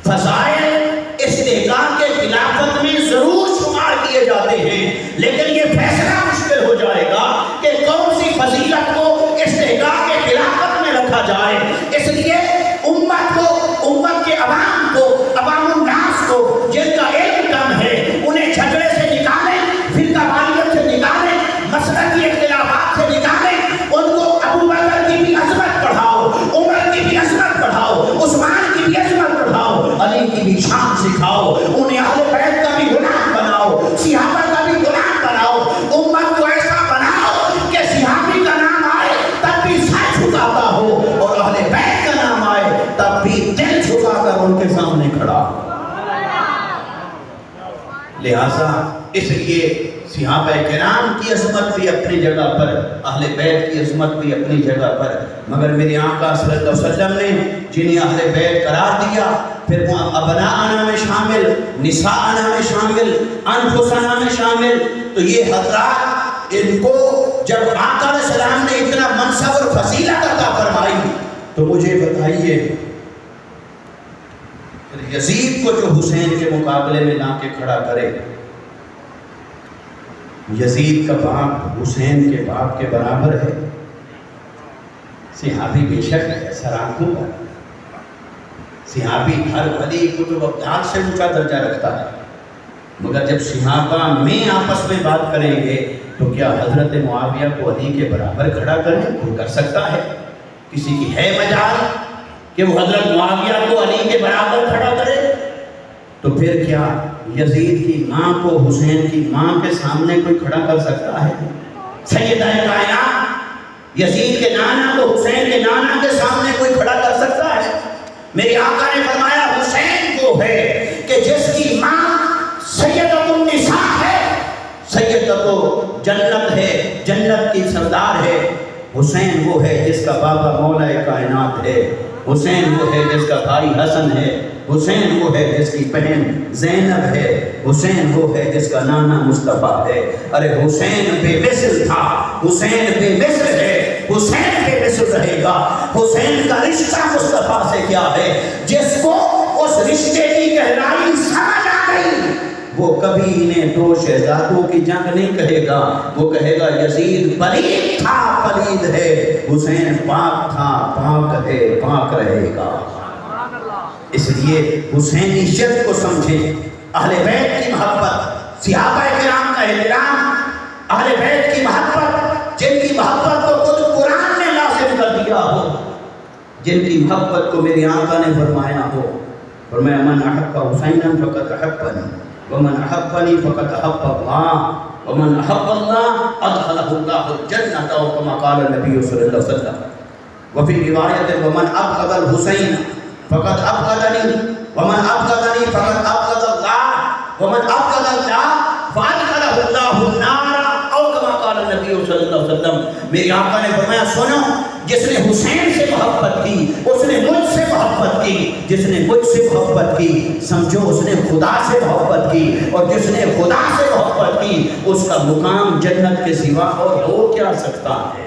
فضائل استحقاق کے خلافت میں ضرور شمار کیے جاتے ہیں، لیکن یہ فیصلہ مشکل ہو جائے گا کہ کون سی فضیلت کو استحقاق کے خلافت میں رکھا جائے۔ اس لیے امت کو، امت کے عوام کو، عوام الناس کو جن کا علم کم ہے انہیں جھگڑے سے نکالیں، فرقہ واریت سے نکالیں، مسلکی اختلافات سے نکالیں، ان کو ابو بکر کی بھی عظمت پڑھاؤ، عمر کی بھی عظمت پڑھاؤ، عثمان کی بھی عظمت پڑھاؤ، علی کی بھی شان سکھاؤ، انہیں اہل بیت کا بھی غلام بناؤ، صحابہ کا بھی غلام بناؤ، امت کو ایسا بناؤ کہ صحابی کا نام آئے تب بھی سر جھکاتا ہو اور اہل بیت کا نام آئے تب بھی دل جھکا کر ان کے سامنے کھڑا۔ لہذا اس لیے صحابہ کرام کی عظمت بھی اپنی جگہ پر، اہل بیت کی عظمت بھی اپنی جگہ پر، مگر میرے آقا صلی اللہ علیہ وسلم نے جنہیں اہل بیت قرار دیا، پھر وہ ابناءنا میں شامل، نساءنا میں شامل، انفسنا میں شامل، تو یہ حضرات ان کو جب آقا علیہ السلام نے اتنا منصب اور فضیلت عطا فرمائی تو مجھے بتائیے یزید کو جو حسین کے مقابلے میں لا کے کھڑا کرے، یزید کا باپ حسین کے باپ کے برابر ہے؟ صحابی بے شک ہے، سرآنکھوں پر صحابی ہر ولی کتب ابدال سے اونچا درجہ رکھتا ہے، مگر جب صحابہ میں آپس میں بات کریں گے تو کیا حضرت معاویہ کو علی کے برابر کھڑا کریں؟ کوئی کر سکتا ہے؟ کسی کی ہے مجال کہ وہ حضرت معاویہ کو علی کے برابر کھڑا کرے؟ تو پھر کیا یزید کی ماں کو حسین کی ماں کے سامنے کوئی کھڑا کر سکتا ہے؟ سیدہ کائنات یزید کے نانا کو حسین کے نانا کے سامنے کوئی کھڑا کر سکتا ہے؟ میرے آقا نے فرمایا حسین وہ ہے کہ جس کی ماں سیدۃ النساء ہے، سیدۃ جنت ہے، جنت کی سردار ہے۔ حسین وہ ہے جس کا بابا مولا کائنات ہے، حسین وہ ہے جس کا بھائی حسن ہے، حسین وہ ہے جس کی بہن زینب ہے، حسین وہ ہے جس کا نانا مصطفیٰ ہے۔ ارے حسین بے مثل تھا، حسین بے مثل ہے، حسین بے مثل رہے گا۔ حسین کا رشتہ مصطفیٰ سے کیا ہے؟ جس کو اس رشتے کی گہرائی سمجھ آ گئی وہ کبھی انہیں دو شہزادوں کی جنگ نہیں کہے گا، وہ کہے گا یزید پلید تھا پلید ہے، حسین پاک تھا پاک ہے پاک رہے گا۔ اس لیے حسینیت کو سمجھیں، اہل بیت کی محبت، صحابہ کرام کا احترام، اہل بیت کی محبت، جن کی محبت کو خود قرآن نے لازم کر دیا ہو، جن کی محبت کو میرے آقا نے فرمایا ہو، فرمایا من احب حسینا فقد احبنی ومن احبنی فقد احب اللہ ومن احب اللہ ادخلہ اللہ الجنۃ او کما قال النبی صلی اللہ علیہ وسلم۔ وفی روایت ومن ابغض الحسین فقد ابغضنی ومن ابغضنی فقد ابغض اللہ ومن ابغض اللہ فادخلہ اللہ النار او کما قال النبی صلی اللہ علیہ وسلم۔ میرے آقا نے فرمایا سنو، جس نے حسین سے محبت کی اس نے مجھ سے محبت کی، جس نے مجھ سے محبت کی سمجھو اس نے خدا سے محبت کی، اور جس نے خدا سے محبت کی اس کا مقام جنت کے سوا اور ہو کیا سکتا ہے؟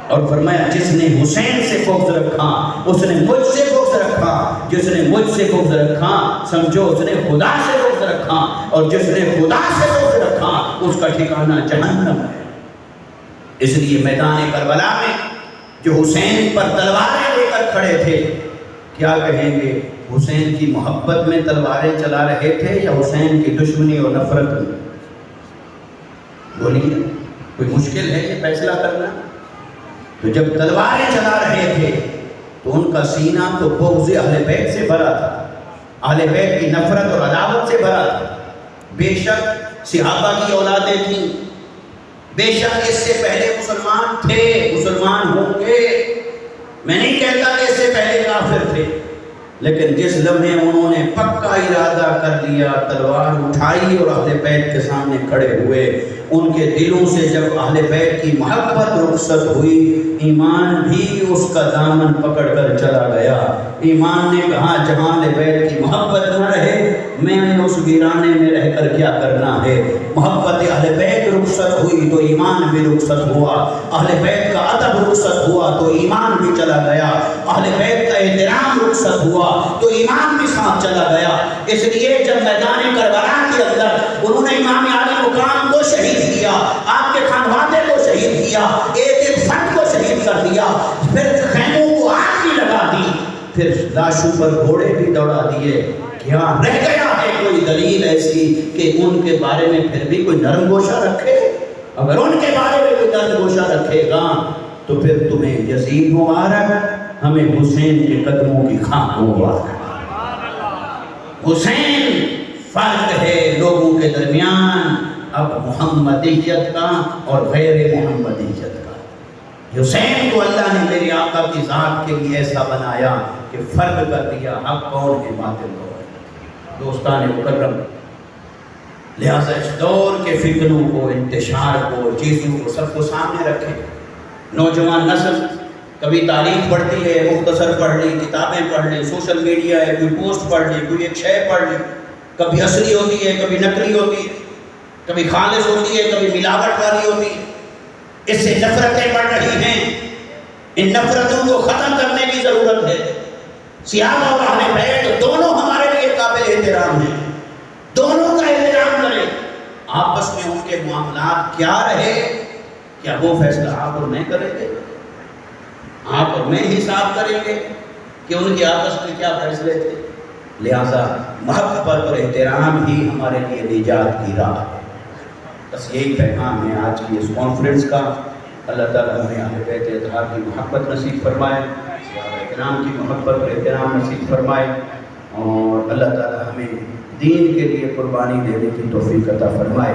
اور فرمایا جس نے حسین سے بغض رکھا اس نے مجھ سے بغض رکھا، جس نے مجھ سے بغض رکھا سمجھو اس نے خدا سے بغض رکھا، اور جس نے خدا سے بغض رکھا اس کا ٹھکانہ جہنم ہے۔ اس لیے میدان کربلا میں جو حسین پر تلواریں لے کر کھڑے تھے کیا کہیں گے؟ حسین کی محبت میں تلواریں چلا رہے تھے یا حسین کی دشمنی اور نفرت میں؟ بولیے، کوئی مشکل ہے یہ فیصلہ کرنا؟ تو جب تلواریں چلا رہے تھے تو ان کا سینہ تو بغض اہل بیت سے بھرا تھا، اہل بیت کی نفرت اور عداوت سے بھرا تھا۔ بے شک صحابہ کی اولادیں تھیں، بے شک اس سے پہلے مسلمان تھے، مسلمان ہوں گے، میں نہیں کہتا کہ اس سے پہلے کافر تھے، لیکن جس لمحے انہوں نے پکا ارادہ کر لیا، تلوار اٹھائی اور اہل بیت کے سامنے کھڑے ہوئے، ان کے دلوں سے جب اہل بیت کی محبت رخصت ہوئی، ایمان بھی اس کا دامن پکڑ کر چلا گیا۔ ایمان نے کہا جہاں اہل بیت کی محبت نہ رہے، میں نے اس ویرانے میں رہ کر کیا کرنا ہے۔ محبت اہل بیت رخصت ہوئی تو ایمان بھی رخصت ہوا، اہل بیت کا ادب رخصت ہوا تو ایمان بھی چلا گیا، اہل بیت کا احترام رخصت ہوا تو ایمان بھی ساتھ چلا گیا۔ اس لیے جب میدان کربلا کے اندر انہوں نے امام علی مقام کو شہید کیا، آپ کے خانوادے کو شہید کیا، ایک ایک فرد کو شہید کر دیا، پھر خیموں کو آگ بھی لگا دی، پھر لاشوں پر گھوڑے بھی دوڑا دیے، کیا رہ گیا ہے کوئی دلیل ایسی کہ ان کے بارے میں پھر بھی کوئی نرم گوشہ رکھے؟ اگر ان کے بارے میں کوئی نرم گوشہ رکھے گا تو پھر تمہیں یزید مبارک، ہمیں حسین کے قدموں کی خاک مبارک۔ حسین فرق ہے لوگوں کے درمیان اب محمدیت کا اور غیر محمدیت کا۔ حسین کو اللہ نے میرے آقا کی ذات کے لیے ایسا بنایا کہ فرق کر دیا حق کون ہے باطل کون ہے۔ دوستان مکرم، لہٰذا اس دور کے فتنوں کو، انتشار کو، چیزوں کو سب کو سامنے رکھیں۔ نوجوان نسل کبھی تاریخ پڑھتی ہے، مختصر پڑھ لی، کتابیں پڑھ لی، سوشل میڈیا ہے، کوئی پوسٹ پڑھ لی، کوئی ایک شے پڑھ لی، کبھی اصلی ہوتی ہے، کبھی نقلی ہوتی ہے، کبھی خالص ہوتی ہے، کبھی ملاوٹ والی ہوتی ہے۔ اس سے نفرتیں بڑھ رہی ہیں، ان نفرتوں کو ختم کرنے کی ضرورت ہے۔ صحابہ اور اہل بیت دونوں ہمارے لیے قابل احترام ہیں، دونوں کا احترام کریں۔ آپس میں ان کے معاملات کیا رہے، کیا وہ فیصلہ آپ اور میں کریں گے؟ آپ اور میں حساب کریں گے کہ ان کے آپس میں کیا فیصلے تھے؟ لہٰذا محبت اور احترام ہی ہمارے لیے نجات کی راہ ہے۔ بس یہی پیغام ہے آج کی اس کانفرنس کا۔ اللہ تعالیٰ ہمیں اہل بیت اطہار کی محبت نصیب فرمائے، صحابہ کرام کی محبت اور احترام نصیب فرمائے، اور اللہ تعالیٰ ہمیں دین کے لیے قربانی دینے کی توفیق عطا فرمائے۔